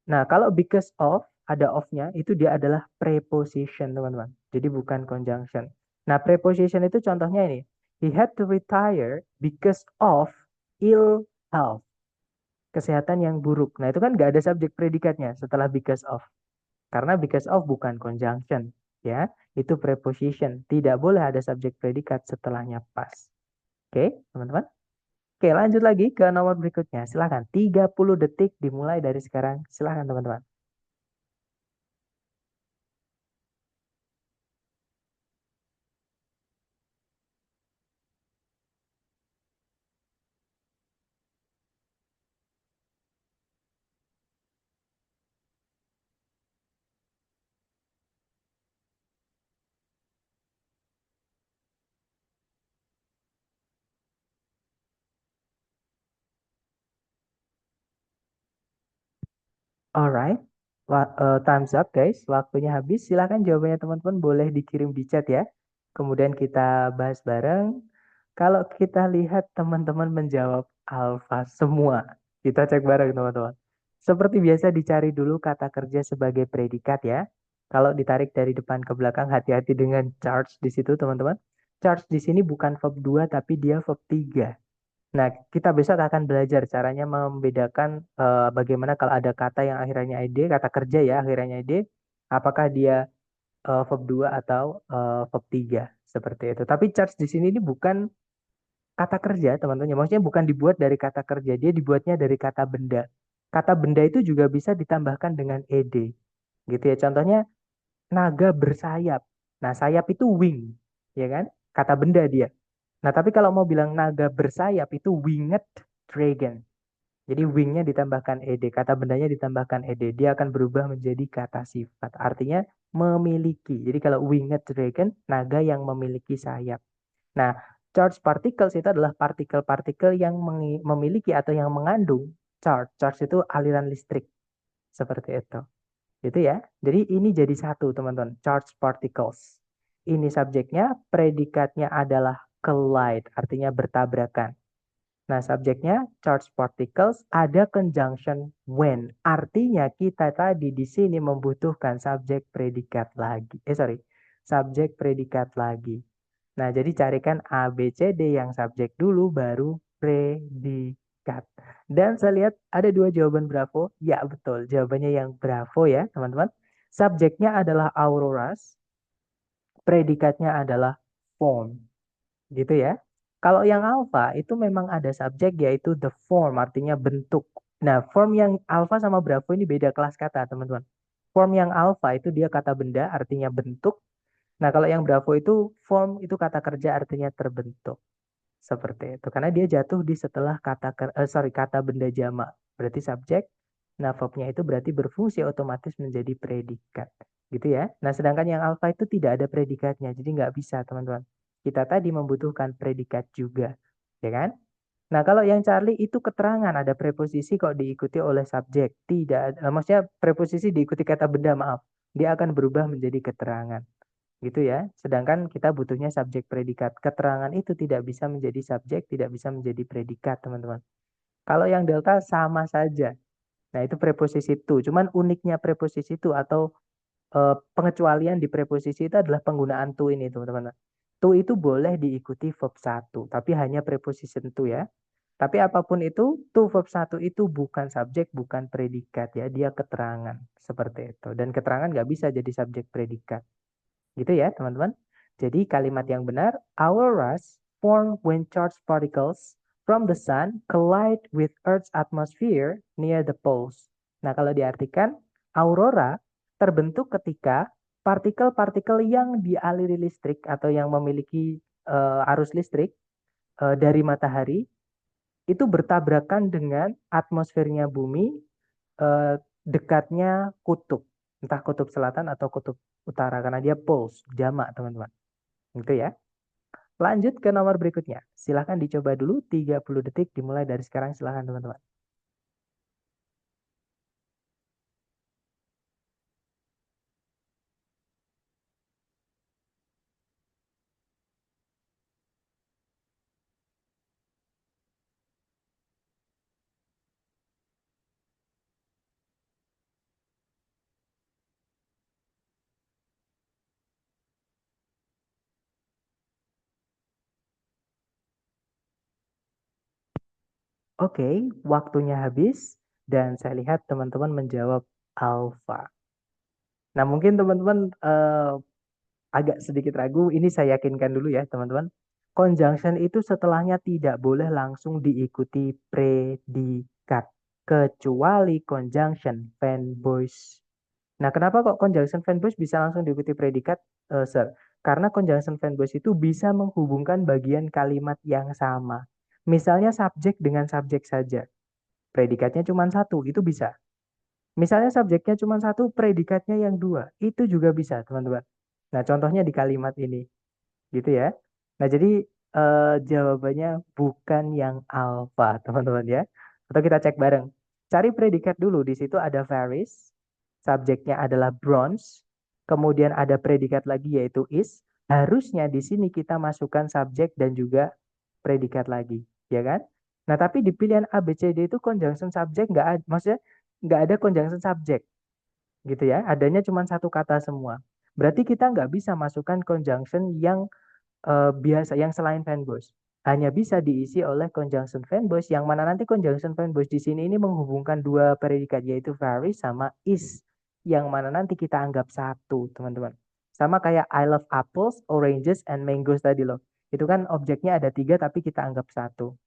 nah kalau because of ada of-nya itu dia adalah preposition, teman-teman. Jadi bukan conjunction. Nah, preposition itu contohnya ini. He had to retire because of ill health. Kesehatan yang buruk. Nah, itu kan nggak ada subjek predikatnya setelah because of. Karena because of bukan conjunction, ya. Itu preposition. Tidak boleh ada subjek predikat setelahnya pas. Oke, teman-teman. Oke, lanjut lagi ke nomor berikutnya. Silahkan. 30 detik dimulai dari sekarang. Silahkan, teman-teman. Alright. Time's up, guys. Waktunya habis. Silahkan jawabannya teman-teman boleh dikirim di chat ya. Kemudian kita bahas bareng. Kalau kita lihat teman-teman menjawab alfa semua. Kita cek bareng, teman-teman. Seperti biasa dicari dulu kata kerja sebagai predikat ya. Kalau ditarik dari depan ke belakang, hati-hati dengan charge di situ, teman-teman. Charge di sini bukan verb 2 tapi dia verb 3. Nah, kita besok akan belajar caranya membedakan bagaimana kalau ada kata yang akhirannya ed, kata kerja ya akhirannya ed, apakah dia verb 2 atau verb 3 seperti itu. Tapi charge di sini ini bukan kata kerja, teman-teman. Ya, maksudnya bukan dibuat dari kata kerja, dia dibuatnya dari kata benda. Kata benda itu juga bisa ditambahkan dengan ed. Gitu ya. Contohnya naga bersayap. Nah, sayap itu wing, ya kan? Kata benda dia. Nah, tapi kalau mau bilang naga bersayap itu winged dragon. Jadi wingnya ditambahkan ed, kata bendanya ditambahkan ed, dia akan berubah menjadi kata sifat. Artinya memiliki. Jadi kalau winged dragon, naga yang memiliki sayap. Nah, charge particles itu adalah partikel-partikel yang memiliki atau yang mengandung charge. Charge itu aliran listrik. Seperti itu. Itu ya. Jadi ini jadi satu, teman-teman. Charge particles. Ini subjeknya, predikatnya adalah collide, artinya bertabrakan. Nah, subjeknya charged particles ada conjunction when. Artinya kita tadi di sini membutuhkan subjek predikat lagi. Sorry, subjek predikat lagi. Nah, jadi carikan A, B, C, D yang subjek dulu baru predikat. Dan saya lihat ada dua jawaban bravo. Ya, betul. Jawabannya yang bravo ya, teman-teman. Subjeknya adalah auroras, predikatnya adalah form. Gitu ya. Kalau yang alpha itu memang ada subjek yaitu the form, artinya bentuk. Nah, form yang alpha sama bravo ini beda kelas kata, teman-teman. Form yang alpha itu dia kata benda, artinya bentuk. Nah, kalau yang bravo itu form itu kata kerja, artinya terbentuk. Seperti itu. Karena dia jatuh di setelah kata benda jamak. Berarti subjek. Nah, verbnya itu berarti berfungsi otomatis menjadi predikat. Gitu ya. Nah, sedangkan yang alpha itu tidak ada predikatnya. Jadi nggak bisa, teman-teman. Kita tadi membutuhkan predikat juga. Ya kan? Nah, kalau yang Charlie itu keterangan ada preposisi kok diikuti oleh subjek. Tidak, maksudnya preposisi diikuti kata benda, maaf. Dia akan berubah menjadi keterangan. Gitu ya. Sedangkan kita butuhnya subjek predikat. Keterangan itu tidak bisa menjadi subjek, tidak bisa menjadi predikat, teman-teman. Kalau yang delta sama saja. Nah, itu preposisi to. Cuman uniknya preposisi to atau pengecualian di preposisi itu adalah penggunaan to ini, teman-teman. To itu boleh diikuti verb satu, tapi hanya preposition to ya. Tapi apapun itu, to verb satu itu bukan subjek, bukan predikat ya. Dia keterangan. Seperti itu. Dan keterangan nggak bisa jadi subjek predikat. Gitu ya, teman-teman. Jadi kalimat yang benar, auroras form when charged particles from the sun collide with Earth's atmosphere near the poles. Nah, kalau diartikan, aurora terbentuk ketika partikel-partikel yang dialiri listrik atau yang memiliki arus listrik dari matahari itu bertabrakan dengan atmosfernya bumi eh, dekatnya kutub, entah kutub selatan atau kutub utara karena dia poles, jamak teman-teman. Gitu ya. Lanjut ke nomor berikutnya. Silahkan dicoba dulu 30 detik dimulai dari sekarang, silahkan teman-teman. Oke, waktunya habis dan saya lihat teman-teman menjawab alfa. Nah, mungkin teman-teman agak sedikit ragu, ini saya yakinkan dulu ya teman-teman. Conjunction itu setelahnya tidak boleh langsung diikuti predikat, kecuali conjunction fan voice. Nah, kenapa kok conjunction fan voice bisa langsung diikuti predikat, Sir? Karena conjunction fan voice itu bisa menghubungkan bagian kalimat yang sama. Misalnya subjek dengan subjek saja. Predikatnya cuma satu, itu bisa. Misalnya subjeknya cuma satu, predikatnya yang dua. Itu juga bisa, teman-teman. Nah, contohnya di kalimat ini, gitu ya. Nah, jadi jawabannya bukan yang alfa, teman-teman ya. Atau kita cek bareng. Cari predikat dulu. Di situ ada varies, subjeknya adalah bronze, kemudian ada predikat lagi yaitu is. Harusnya di sini kita masukkan subjek dan juga predikat lagi, ya kan? Nah, tapi di pilihan A, B, C, D itu conjunction subjek nggak ada, maksudnya nggak ada conjunction subjek, gitu ya. Adanya cuma satu kata semua. Berarti kita nggak bisa masukkan conjunction yang biasa, yang selain fanboys. Hanya bisa diisi oleh conjunction fanboys, yang mana nanti conjunction fanboys di sini ini menghubungkan dua predikat yaitu very sama is, yang mana nanti kita anggap satu, teman-teman. Sama kayak I love apples, oranges, and mangoes tadi loh. Itu kan objeknya ada tiga tapi kita anggap satu.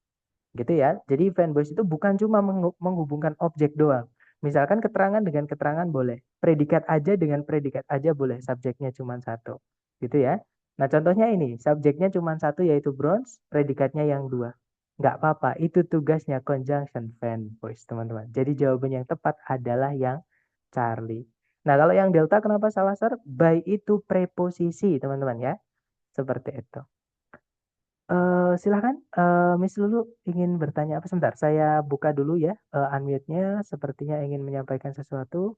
Gitu ya. Jadi fanbase itu bukan cuma menghubungkan objek doang. Misalkan keterangan dengan keterangan boleh. Predikat aja dengan predikat aja boleh. Subjeknya cuma satu. Gitu ya. Nah, contohnya ini. Subjeknya cuma satu yaitu bronze. Predikatnya yang dua. Nggak apa-apa. Itu tugasnya conjunction fanbase, teman-teman. Jadi jawaban yang tepat adalah yang Charlie. Nah, kalau yang delta kenapa salah, Sir? By itu preposisi, teman-teman ya. Seperti itu. Silahkan, Miss Lulu ingin bertanya apa? Sebentar, saya buka dulu ya unmute-nya. Sepertinya ingin menyampaikan sesuatu.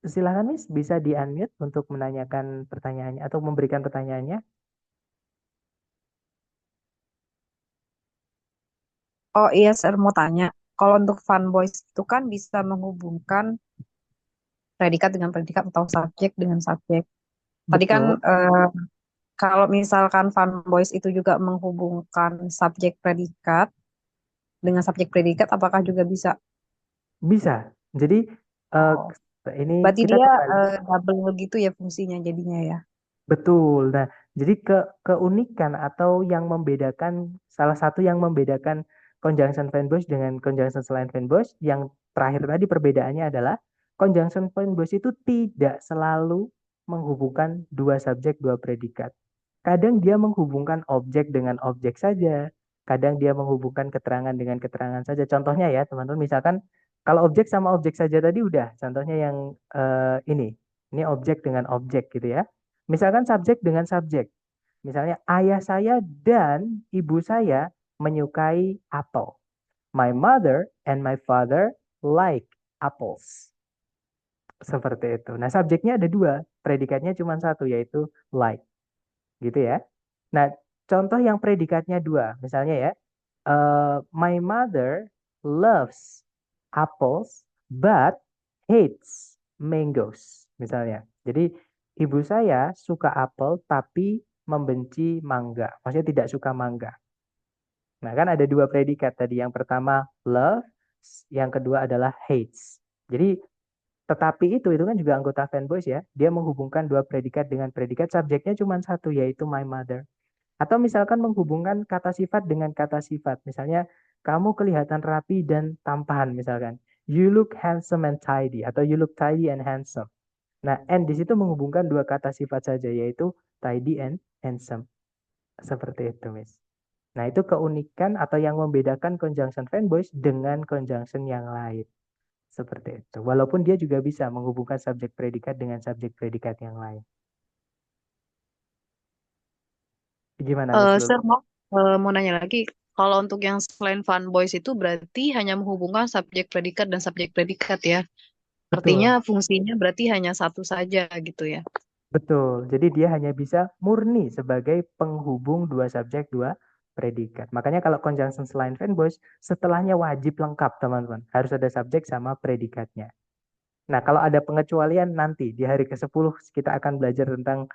Silahkan, Miss, bisa di-unmute untuk menanyakan pertanyaannya atau memberikan pertanyaannya. Oh iya, saya mau tanya. Kalau untuk fun boys itu kan bisa menghubungkan predikat dengan predikat atau subjek dengan subjek. Tadi kan Betul, kalau misalkan fun boys itu juga menghubungkan subjek predikat dengan subjek predikat, apakah juga bisa? bisa. Jadi eh, Oh, ini berarti kita dia kembali. double gitu ya fungsinya jadinya ya. Betul. Nah, jadi keunikan atau yang membedakan, salah satu yang membedakan conjunction fanboys dengan conjunction selain fanboys, yang terakhir tadi perbedaannya adalah conjunction fanboys itu tidak selalu menghubungkan dua subjek, dua predikat. Kadang dia menghubungkan objek dengan objek saja, kadang dia menghubungkan keterangan dengan keterangan saja. Contohnya ya, teman-teman, misalkan kalau objek sama objek saja tadi udah, contohnya yang ini objek dengan objek gitu ya. Misalkan subjek dengan subjek. Misalnya ayah saya dan ibu saya menyukai apel. My mother and my father like apples. Seperti itu. Nah, subjeknya ada dua, predikatnya cuma satu yaitu like, gitu ya. Nah, contoh yang predikatnya dua, misalnya ya, my mother loves apples but hates mangoes, misalnya. Jadi ibu saya suka apel tapi membenci mangga, maksudnya tidak suka mangga. Nah, kan ada dua predikat tadi. Yang pertama love, yang kedua adalah hates. Jadi Tetapi itu kan juga anggota fanboys ya. Dia menghubungkan dua predikat dengan predikat, subjeknya cuma satu, yaitu my mother. Atau misalkan menghubungkan kata sifat dengan kata sifat. Misalnya, kamu kelihatan rapi dan tampan misalkan. You look handsome and tidy. Atau you look tidy and handsome. Nah, and di situ menghubungkan dua kata sifat saja, yaitu tidy and handsome. Seperti itu, Miss. Nah, itu keunikan atau yang membedakan conjunction fanboys dengan conjunction yang lain. Seperti itu. Walaupun dia juga bisa menghubungkan subjek predikat dengan subjek predikat yang lain. Gimana, Miss Lulu? Sir, mau nanya lagi. Kalau untuk yang selain fun boys itu berarti hanya menghubungkan subjek predikat dan subjek predikat ya. Artinya Betul, fungsinya berarti hanya satu saja gitu ya. betul. Jadi dia hanya bisa murni sebagai penghubung dua subjek, dua predikat. Makanya kalau conjunction selain fanboys, setelahnya wajib lengkap, teman-teman. Harus ada subjek sama predikatnya. Nah, kalau ada pengecualian nanti di hari ke-10 kita akan belajar tentang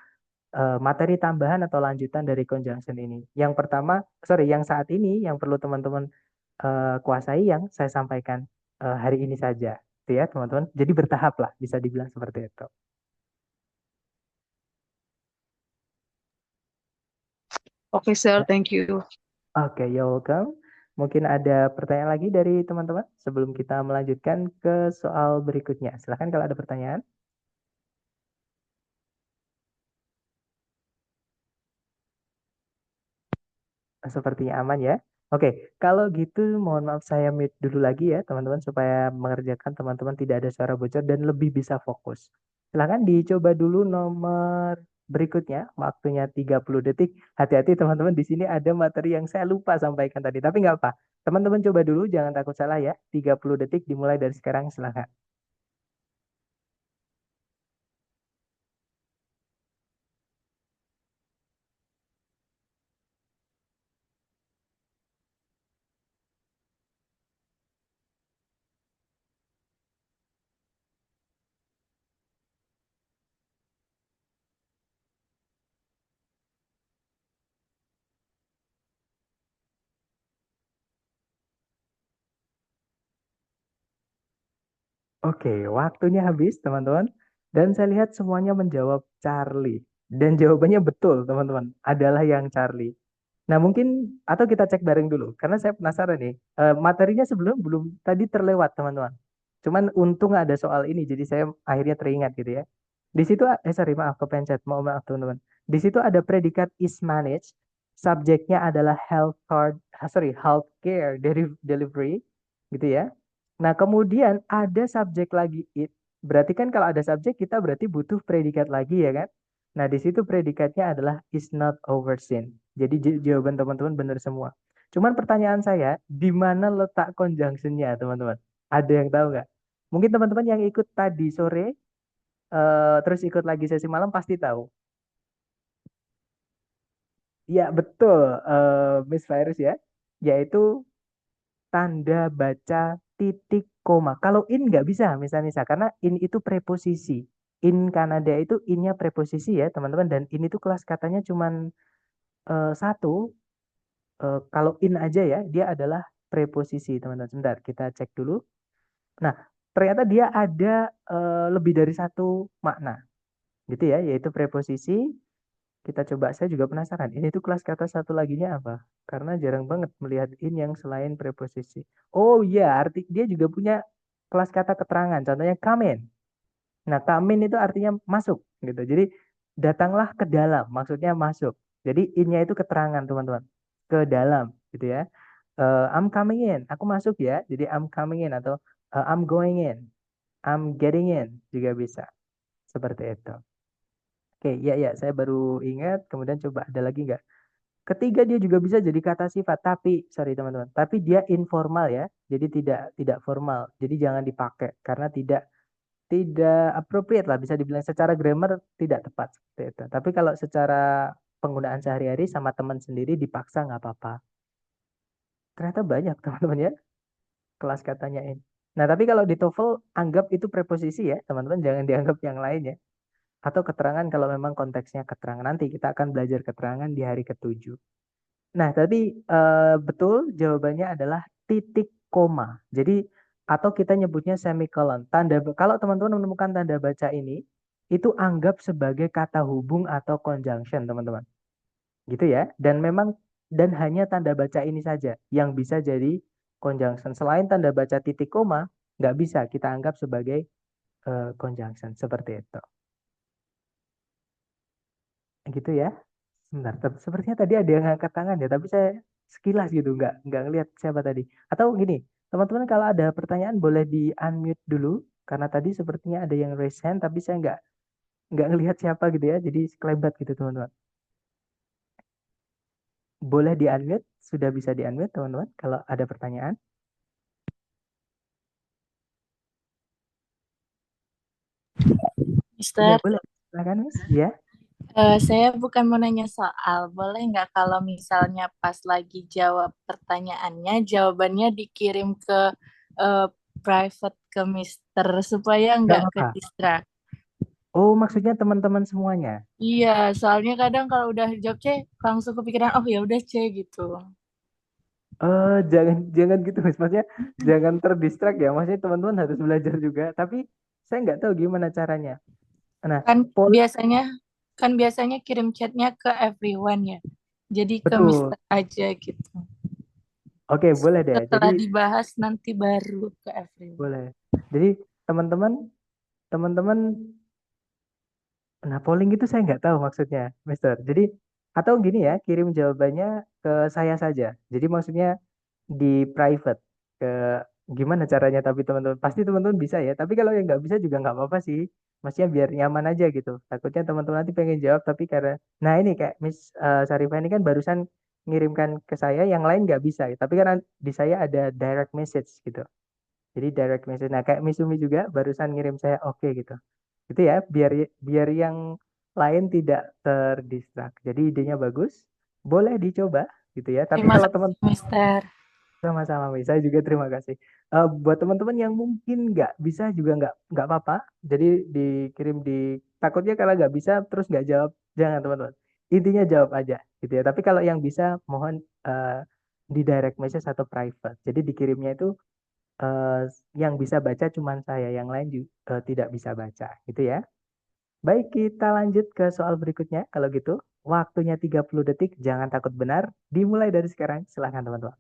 materi tambahan atau lanjutan dari conjunction ini. Yang pertama, yang saat ini yang perlu teman-teman kuasai yang saya sampaikan hari ini saja, gitu ya teman-teman. Jadi bertahap lah, bisa dibilang seperti itu. Oke, Sir, thank you. Oke, you're welcome. Mungkin ada pertanyaan lagi dari teman-teman sebelum kita melanjutkan ke soal berikutnya. Silahkan kalau ada pertanyaan. Sepertinya aman ya. Oke, kalau gitu mohon maaf saya mute dulu lagi ya teman-teman supaya mengerjakan teman-teman tidak ada suara bocor dan lebih bisa fokus. Silahkan dicoba dulu nomor berikutnya, waktunya 30 detik. Hati-hati teman-teman, di sini ada materi yang saya lupa sampaikan tadi, tapi nggak apa. Teman-teman coba dulu, jangan takut salah ya. 30 detik dimulai dari sekarang, silahkan. Oke, waktunya habis, teman-teman. Dan saya lihat semuanya menjawab Charlie. Dan jawabannya betul, teman-teman. Adalah yang Charlie. Nah, mungkin atau kita cek bareng dulu, karena saya penasaran nih. Materinya sebelum belum tadi terlewat, teman-teman. Cuman untung ada soal ini, jadi saya akhirnya teringat gitu ya. Di situ, sorry, maaf, kepencet. Maaf, teman-teman. Di situ ada predikat is managed. Subjeknya adalah healthcare delivery, gitu ya. Nah, kemudian ada subjek lagi it. Berarti kan kalau ada subjek kita berarti butuh predikat lagi ya kan? Nah, di situ predikatnya adalah is not overseen. Jadi jawaban teman-teman benar semua. Cuman pertanyaan saya, di mana letak conjunction-nya, teman-teman? Ada yang tahu nggak? Mungkin teman-teman yang ikut tadi sore, terus ikut lagi sesi malam pasti tahu. Ya, betul, Miss Virus ya. Yaitu tanda baca titik koma. Kalau in nggak bisa, misalnya karena in itu preposisi. In Kanada itu innya preposisi ya, teman-teman. Dan in itu kelas katanya cuman satu. Kalau in aja ya, dia adalah preposisi, teman-teman. Sebentar, kita cek dulu. Nah, ternyata dia ada lebih dari satu makna, gitu ya, yaitu preposisi. Kita coba, saya juga penasaran. Ini tuh kelas kata satu laginya apa? Karena jarang banget melihat in yang selain preposisi. Oh iya, arti dia juga punya kelas kata keterangan. Contohnya come in. Nah, come in itu artinya masuk gitu. Jadi datanglah ke dalam, maksudnya masuk. Jadi innya itu keterangan, teman-teman. Ke dalam gitu ya. I'm coming in. Aku masuk ya. Jadi I'm coming in atau I'm going in. I'm getting in juga bisa. Seperti itu. Oke, ya ya, saya baru ingat. Kemudian coba ada lagi nggak? Ketiga dia juga bisa jadi kata sifat, tapi sorry teman-teman, tapi dia informal ya. Jadi tidak formal. Jadi jangan dipakai karena tidak appropriate lah, bisa dibilang secara grammar tidak tepat seperti itu. Tapi kalau secara penggunaan sehari-hari sama teman sendiri dipaksa nggak apa-apa. Ternyata banyak teman-teman ya kelas katanya ini. Nah, tapi kalau di TOEFL anggap itu preposisi ya, teman-teman, jangan dianggap yang lain ya. Atau keterangan kalau memang konteksnya keterangan. Nanti kita akan belajar keterangan di hari ke-7. Nah, tadi betul jawabannya adalah titik koma. Jadi atau kita nyebutnya semicolon. Kalau teman-teman menemukan tanda baca ini, itu anggap sebagai kata hubung atau conjunction, teman-teman. Gitu ya. Dan hanya tanda baca ini saja yang bisa jadi conjunction. Selain tanda baca titik koma, nggak bisa kita anggap sebagai conjunction seperti itu. Gitu ya. Sebentar, sepertinya tadi ada yang angkat tangan ya, tapi saya sekilas gitu, nggak ngelihat siapa tadi. Atau gini, teman-teman kalau ada pertanyaan boleh di unmute dulu, karena tadi sepertinya ada yang raise hand, tapi saya nggak ngelihat siapa gitu ya, jadi sekelebat gitu teman-teman. Boleh di unmute, sudah bisa di unmute teman-teman kalau ada pertanyaan. Iya Mister, boleh, silakan Miss. Ya. saya bukan mau nanya soal, boleh nggak kalau misalnya pas lagi jawab pertanyaannya, jawabannya dikirim ke eh, private ke Mister supaya Nggak nggak ke apa-apa. distract. Oh, maksudnya teman-teman semuanya. Iya, soalnya kadang kalau udah jawab C, langsung kepikiran, oh ya udah C gitu. Jangan gitu Miss. Maksudnya jangan terdistrak ya. Maksudnya teman-teman harus belajar juga. Tapi saya nggak tahu gimana caranya. Nah, Kan poll biasanya kan biasanya kirim chatnya ke everyone ya. Jadi ke betul. Mister aja gitu. Oke, boleh deh. Jadi Setelah dibahas nanti baru ke everyone. boleh. Jadi teman-teman, teman-teman, nah polling itu saya nggak tahu maksudnya, Mister. Jadi atau gini ya, kirim jawabannya ke saya saja. Jadi maksudnya di private ke gimana caranya? Tapi teman-teman pasti teman-teman bisa ya. Tapi kalau yang nggak bisa juga nggak apa-apa sih. Maksudnya biar nyaman aja gitu. Takutnya teman-teman nanti pengen jawab tapi karena, nah ini kayak Miss Sarifah ini kan barusan ngirimkan ke saya, yang lain nggak bisa. Tapi karena di saya ada direct message gitu. Jadi direct message. Nah, kayak Misumi juga barusan ngirim saya oke gitu. Itu ya, biar biar yang lain tidak terdistrak. Jadi idenya bagus, boleh dicoba gitu ya. Tapi Terima kalau teman kasih, Mister. sama-sama, Mi, saya juga terima kasih. Buat teman-teman yang mungkin nggak bisa juga nggak apa-apa. Jadi dikirim takutnya kalau nggak bisa terus nggak jawab, jangan teman-teman. Intinya jawab aja gitu ya. Tapi kalau yang bisa mohon di direct message atau private. Jadi dikirimnya itu eh, yang bisa baca cuman saya, yang lain juga tidak bisa baca, gitu ya. Baik, kita lanjut ke soal berikutnya. Kalau gitu, waktunya 30 detik, jangan takut benar. Dimulai dari sekarang, silahkan teman-teman.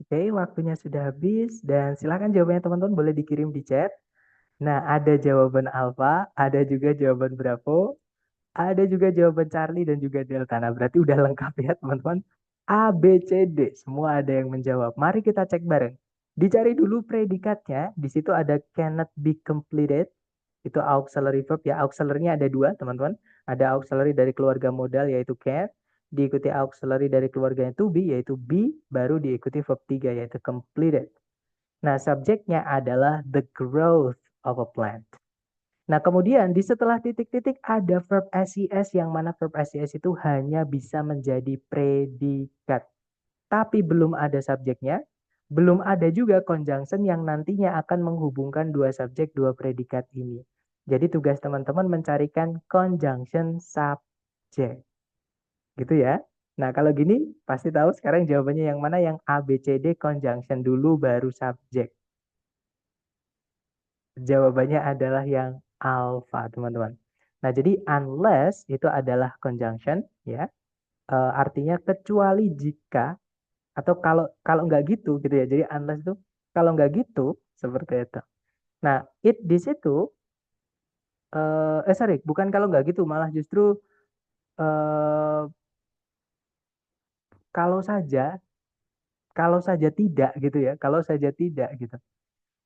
Oke, waktunya sudah habis dan silakan jawabannya teman-teman boleh dikirim di chat. Nah, ada jawaban Alpha, ada juga jawaban Bravo, ada juga jawaban Charlie dan juga Delta. Nah, berarti udah lengkap ya teman-teman. A, B, C, D, semua ada yang menjawab. Mari kita cek bareng. Dicari dulu predikatnya. Di situ ada cannot be completed. Itu auxiliary verb ya. Auxiliary-nya ada dua teman-teman. Ada auxiliary dari keluarga modal yaitu can. Diikuti auxiliary dari keluarganya to be yaitu be. Baru diikuti verb 3 yaitu completed. Nah, subjeknya adalah the growth of a plant. Nah, kemudian di setelah titik-titik ada verb SES yang mana verb SES itu hanya bisa menjadi predikat. Tapi belum ada subjeknya, belum ada juga conjunction yang nantinya akan menghubungkan dua subjek, dua predikat ini. Jadi tugas teman-teman mencarikan conjunction subjek. Gitu ya. Nah, kalau gini pasti tahu sekarang jawabannya yang mana, yang A, B, C, D conjunction dulu baru subjek. Jawabannya adalah yang alpha, teman-teman. Nah, jadi unless itu adalah conjunction, ya. Artinya kecuali jika atau kalau kalau nggak gitu ya. Jadi unless itu kalau nggak gitu seperti itu. Nah, it di situ sorry, bukan kalau nggak gitu, malah justru eh, kalau saja kalau saja tidak gitu ya. Kalau saja tidak gitu.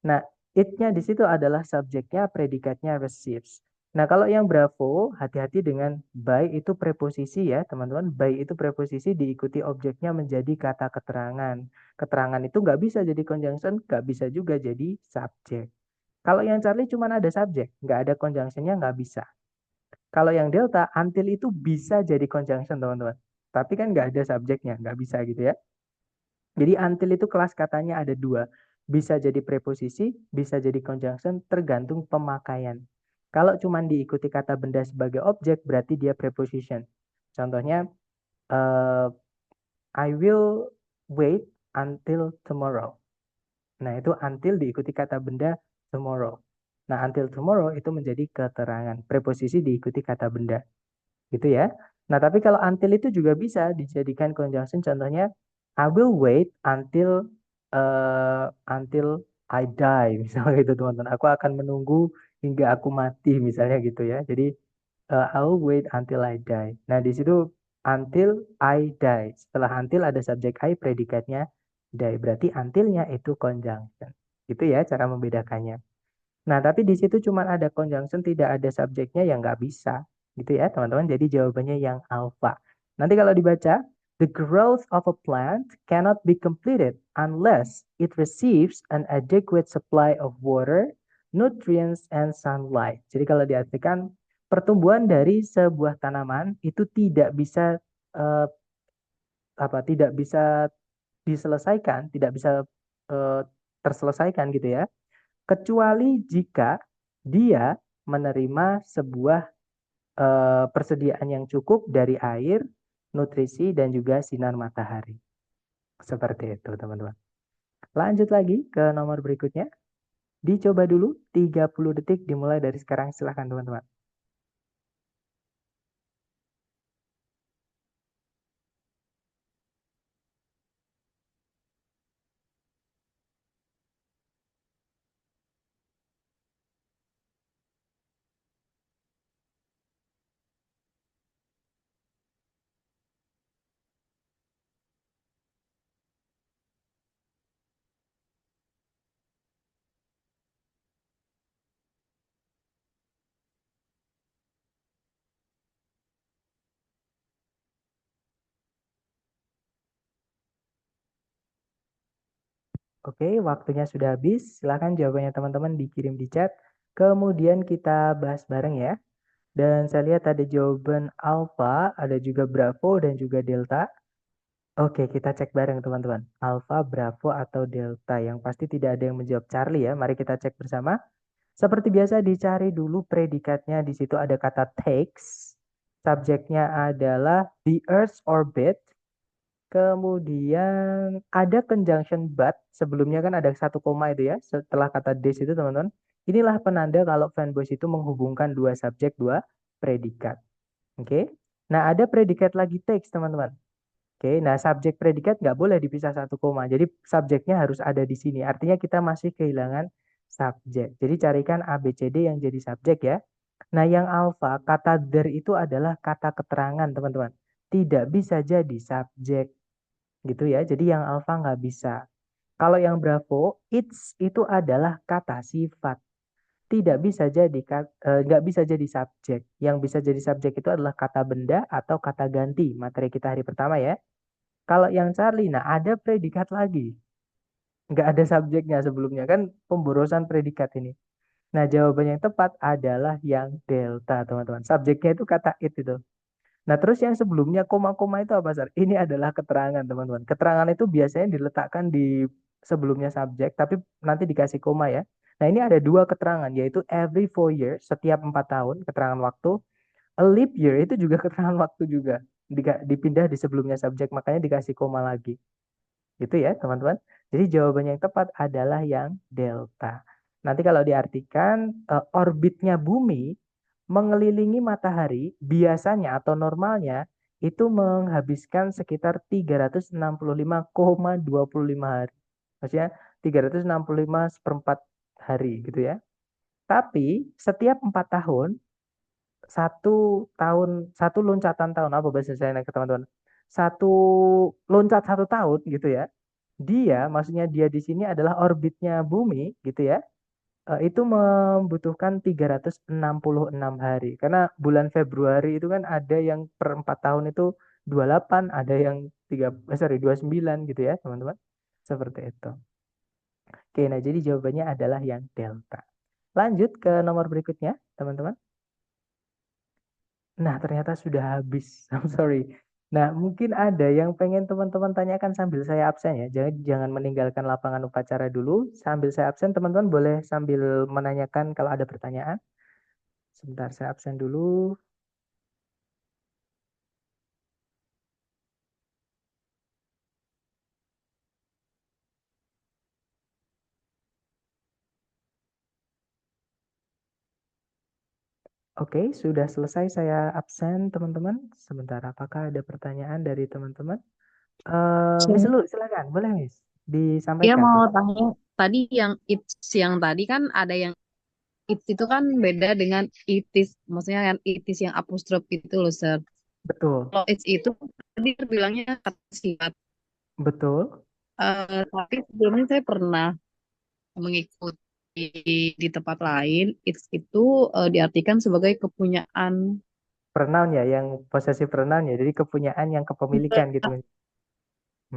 Nah, it-nya di situ adalah subjeknya, predikatnya receives. Nah, kalau yang Bravo, hati-hati dengan by itu preposisi ya, teman-teman. By itu preposisi diikuti objeknya menjadi kata keterangan. Keterangan itu nggak bisa jadi conjunction, nggak bisa juga jadi subjek. Kalau yang Charlie cuma ada subjek, nggak ada conjunctionnya, nggak bisa. Kalau yang Delta, until itu bisa jadi conjunction, teman-teman. Tapi kan nggak ada subjeknya, nggak bisa gitu ya. Jadi until itu kelas katanya ada dua. Bisa jadi preposisi, bisa jadi conjunction, tergantung pemakaian. Kalau cuma diikuti kata benda sebagai objek, berarti dia preposition. Contohnya, uh, I will wait until tomorrow. Nah, itu until diikuti kata benda tomorrow. Nah, until tomorrow itu menjadi keterangan. Preposisi diikuti kata benda. Gitu ya. Nah, tapi kalau until itu juga bisa dijadikan conjunction. Contohnya, I will wait until I die. Misalnya gitu, teman-teman. Aku akan menunggu hingga aku mati, misalnya gitu ya. Jadi, I will wait until I die. Nah, di situ until I die. Setelah until ada subjek I, predikatnya die. Berarti untilnya itu conjunction. Gitu ya cara membedakannya. Nah, tapi di situ cuma ada conjunction, tidak ada subjeknya, yang nggak bisa. Gitu ya, teman-teman. Jadi jawabannya yang alpha. Nanti kalau dibaca, the growth of a plant cannot be completed unless it receives an adequate supply of water, nutrients, and sunlight. Jadi kalau diartikan, pertumbuhan dari sebuah tanaman itu tidak bisa eh, tidak bisa diselesaikan, tidak bisa eh, terselesaikan gitu ya, kecuali jika dia menerima sebuah persediaan yang cukup dari air, nutrisi, dan juga sinar matahari. Seperti itu, teman-teman. Lanjut lagi ke nomor berikutnya. Dicoba dulu 30 detik dimulai dari sekarang. Silahkan, teman-teman. Oke, waktunya sudah habis. Silahkan jawabannya teman-teman dikirim di chat. Kemudian kita bahas bareng ya. Dan saya lihat ada jawaban alpha, ada juga bravo, dan juga delta. Oke, kita cek bareng teman-teman. Alpha, bravo, atau delta. Yang pasti tidak ada yang menjawab Charlie ya. Mari kita cek bersama. Seperti biasa dicari dulu predikatnya. Di situ ada kata takes. Subjeknya adalah the Earth's orbit. Kemudian ada conjunction but. Sebelumnya kan ada satu koma itu ya. Setelah kata this itu teman-teman. Inilah penanda kalau fanboys itu menghubungkan dua subjek, dua predikat. Oke. Nah, ada predikat lagi takes teman-teman. Oke, nah subjek predikat nggak boleh dipisah satu koma. Jadi subjeknya harus ada di sini. Artinya kita masih kehilangan subjek. Jadi carikan A, B, C, D yang jadi subjek ya. Nah yang alfa, kata there itu adalah kata keterangan teman-teman. Tidak bisa jadi subjek. Gitu ya. Jadi yang alfa nggak bisa. Kalau yang bravo, it's itu adalah kata sifat. Tidak bisa jadi, nggak bisa jadi subjek. Yang bisa jadi subjek itu adalah kata benda atau kata ganti. Materi kita hari pertama ya. Kalau yang Charlie, nah ada predikat lagi. Nggak ada subjeknya sebelumnya. Kan pemborosan predikat ini. Nah jawaban yang tepat adalah yang delta teman-teman. Subjeknya itu kata it itu. Nah terus yang sebelumnya koma-koma itu apa, Sar? Ini adalah keterangan teman-teman. Keterangan itu biasanya diletakkan di sebelumnya subjek. Tapi nanti dikasih koma ya. Nah ini ada dua keterangan. Yaitu every 4 years. Setiap 4 tahun. Keterangan waktu. A leap year itu juga keterangan waktu juga. Dipindah di sebelumnya subjek. Makanya dikasih koma lagi. Gitu ya, teman-teman. Jadi jawabannya yang tepat adalah yang delta. Nanti kalau diartikan orbitnya bumi mengelilingi matahari biasanya atau normalnya itu menghabiskan sekitar 365,25 hari. Maksudnya 365 seperempat hari gitu ya. Tapi setiap 4 tahun, satu loncatan tahun, apa bahasa saya ke teman-teman? Satu loncat 1 tahun gitu ya, dia maksudnya dia di sini adalah orbitnya bumi gitu ya, Itu membutuhkan 366 hari. Karena bulan Februari itu kan ada yang per 4 tahun itu 28, ada yang 29 gitu ya, teman-teman. Seperti itu. Oke, nah jadi jawabannya adalah yang delta. Lanjut ke nomor berikutnya, teman-teman. Nah, ternyata sudah habis. I'm sorry. Nah, mungkin ada yang pengen teman-teman tanyakan sambil saya absen ya. Jangan meninggalkan lapangan upacara dulu. Sambil saya absen, teman-teman boleh sambil menanyakan kalau ada pertanyaan. Sebentar, saya absen dulu. Oke, sudah selesai saya absen, teman-teman. Sebentar, apakah ada pertanyaan dari teman-teman? Miss Saya Lu, silakan. Boleh, Miss? dia Disampaikan mau pertanyaan. tanya, tadi yang tadi kan ada yang it's itu kan beda dengan itis, maksudnya yang itis yang apostrof itu loh, Sir. Betul, Kalau it's itu tadi bilangnya kata sifat. betul. Tapi sebelumnya saya pernah mengikuti di tempat lain, it's itu diartikan sebagai kepunyaan. Pronoun ya, yang possessive pronoun ya. Jadi kepunyaan yang kepemilikan gitu.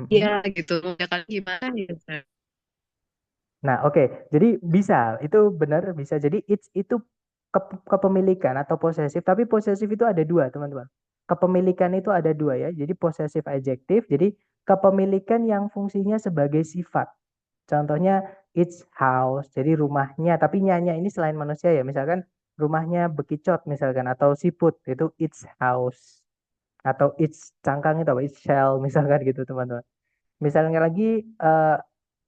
Iya Mm-mm. gitu. Ya kan gimana ya, Sir? Nah, oke. Jadi bisa, itu benar bisa. Jadi it's itu kepemilikan atau posesif, tapi posesif itu ada dua, teman-teman. Kepemilikan itu ada dua ya. Jadi posesif adjektif, jadi kepemilikan yang fungsinya sebagai sifat. Contohnya it's house, jadi rumahnya, tapi nyanya ini selain manusia ya. Misalkan rumahnya bekicot misalkan atau siput itu it's house atau it's cangkang itu apa? It's shell misalkan gitu, teman-teman. Misalnya lagi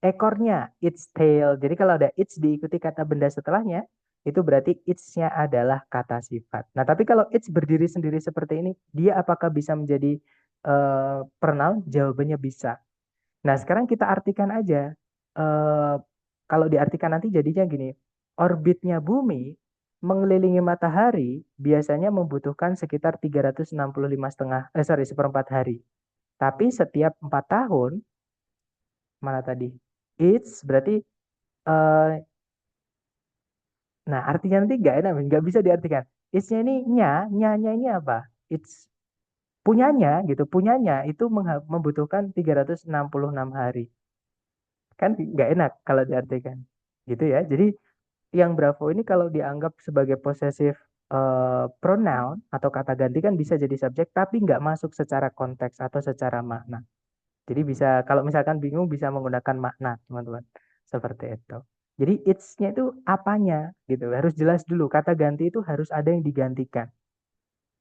ekornya, its tail. Jadi kalau ada its diikuti kata benda setelahnya, itu berarti its-nya adalah kata sifat. Nah, tapi kalau its berdiri sendiri seperti ini, dia apakah bisa menjadi pronoun? Jawabannya bisa. Nah, sekarang kita artikan aja. Eh, Kalau diartikan nanti jadinya gini, orbitnya bumi mengelilingi matahari biasanya membutuhkan sekitar seperempat hari. Tapi setiap 4 tahun, mana tadi? It's berarti, eh nah artinya nanti nggak bisa diartikan. It's-nya ini nya ini apa? It's punyanya gitu, punyanya itu membutuhkan 366 hari. Kan nggak enak kalau diartikan gitu ya. Jadi yang Bravo ini kalau dianggap sebagai possessive pronoun atau kata ganti kan bisa jadi subjek tapi nggak masuk secara konteks atau secara makna. Jadi bisa kalau misalkan bingung bisa menggunakan makna, teman-teman. Seperti itu. Jadi it's-nya itu apanya gitu. Harus jelas dulu. Kata ganti itu harus ada yang digantikan.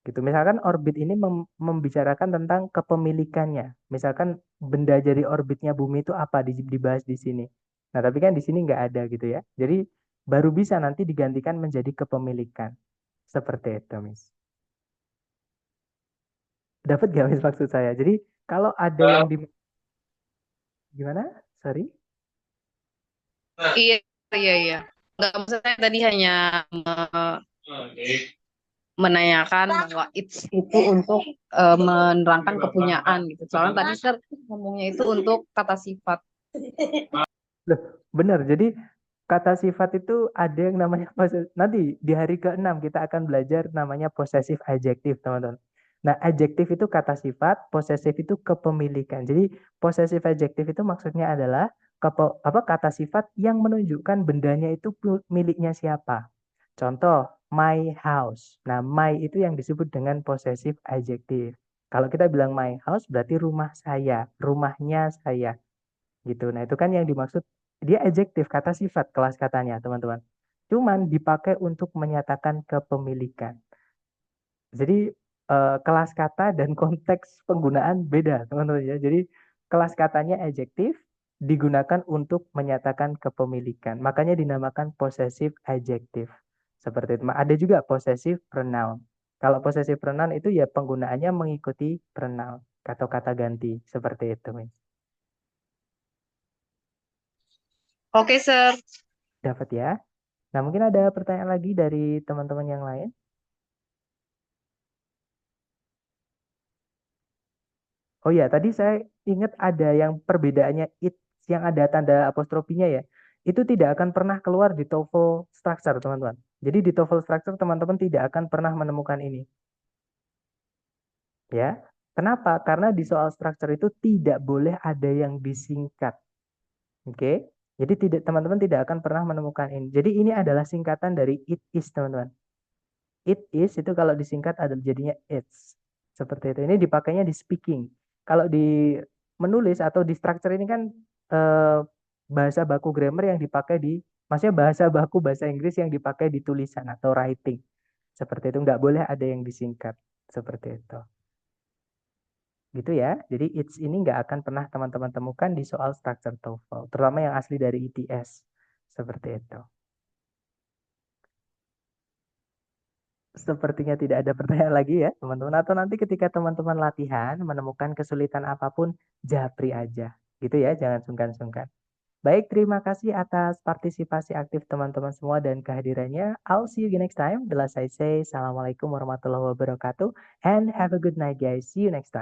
Gitu. Misalkan orbit ini membicarakan tentang kepemilikannya. Misalkan benda jadi orbitnya bumi itu apa dibahas di sini. Nah, tapi kan di sini nggak ada gitu ya. Jadi baru bisa nanti digantikan menjadi kepemilikan. Seperti itu, Miss. Dapat gak, Miss, maksud saya? Jadi kalau ada yang di gimana? Sorry. Iya, iya, iya. Enggak, maksudnya tadi hanya menanyakan bahwa it's itu untuk menerangkan kepunyaan gitu. Soalnya tadi Sir ngomongnya itu untuk kata sifat. Loh, benar. Jadi kata sifat itu ada yang namanya nanti di hari ke-6 kita akan belajar namanya possessive adjective, teman-teman. Nah, adjektif itu kata sifat, possessive itu kepemilikan. Jadi possessive adjective itu maksudnya adalah kata sifat yang menunjukkan bendanya itu miliknya siapa. Contoh, my house. Nah, my itu yang disebut dengan possessive adjective. Kalau kita bilang my house berarti rumah saya, rumahnya saya gitu. Nah, itu kan yang dimaksud dia adjektif, kata sifat kelas katanya, teman-teman. Cuman dipakai untuk menyatakan kepemilikan. Jadi kelas kata dan konteks penggunaan beda, teman-teman ya. Jadi kelas katanya adjektif digunakan untuk menyatakan kepemilikan. Makanya dinamakan possessive adjective. Seperti itu. Ada juga possessive pronoun. Kalau possessive pronoun itu ya penggunaannya mengikuti pronoun atau kata ganti seperti itu, Miss. Oke, Sir. Dapat ya? Nah, mungkin ada pertanyaan lagi dari teman-teman yang lain. Oh ya, tadi saya ingat ada yang perbedaannya it yang ada tanda apostrofinya ya. itu tidak akan pernah keluar di TOEFL structure, teman-teman. Jadi di TOEFL structure teman-teman tidak akan pernah menemukan ini. Ya. Kenapa? Karena di soal structure itu tidak boleh ada yang disingkat. Oke. Jadi teman-teman tidak akan pernah menemukan ini. Jadi ini adalah singkatan dari it is, teman-teman. It is itu kalau disingkat adalah jadinya it's. Seperti itu. Ini dipakainya di speaking. Kalau di menulis atau di structure ini kan bahasa baku grammar yang dipakai maksudnya bahasa baku bahasa Inggris yang dipakai di tulisan atau writing. Seperti itu. Nggak boleh ada yang disingkat. Seperti itu. Gitu ya. Jadi it's ini nggak akan pernah teman-teman temukan di soal structure TOEFL. Terutama yang asli dari ITS. Seperti itu. Sepertinya tidak ada pertanyaan lagi ya teman-teman. Atau nanti ketika teman-teman latihan menemukan kesulitan apapun, japri aja. Gitu ya, jangan sungkan-sungkan. Baik, terima kasih atas partisipasi aktif teman-teman semua dan kehadirannya. I'll see you next time. The last I say, Assalamualaikum warahmatullahi wabarakatuh. And have a good night guys. See you next time.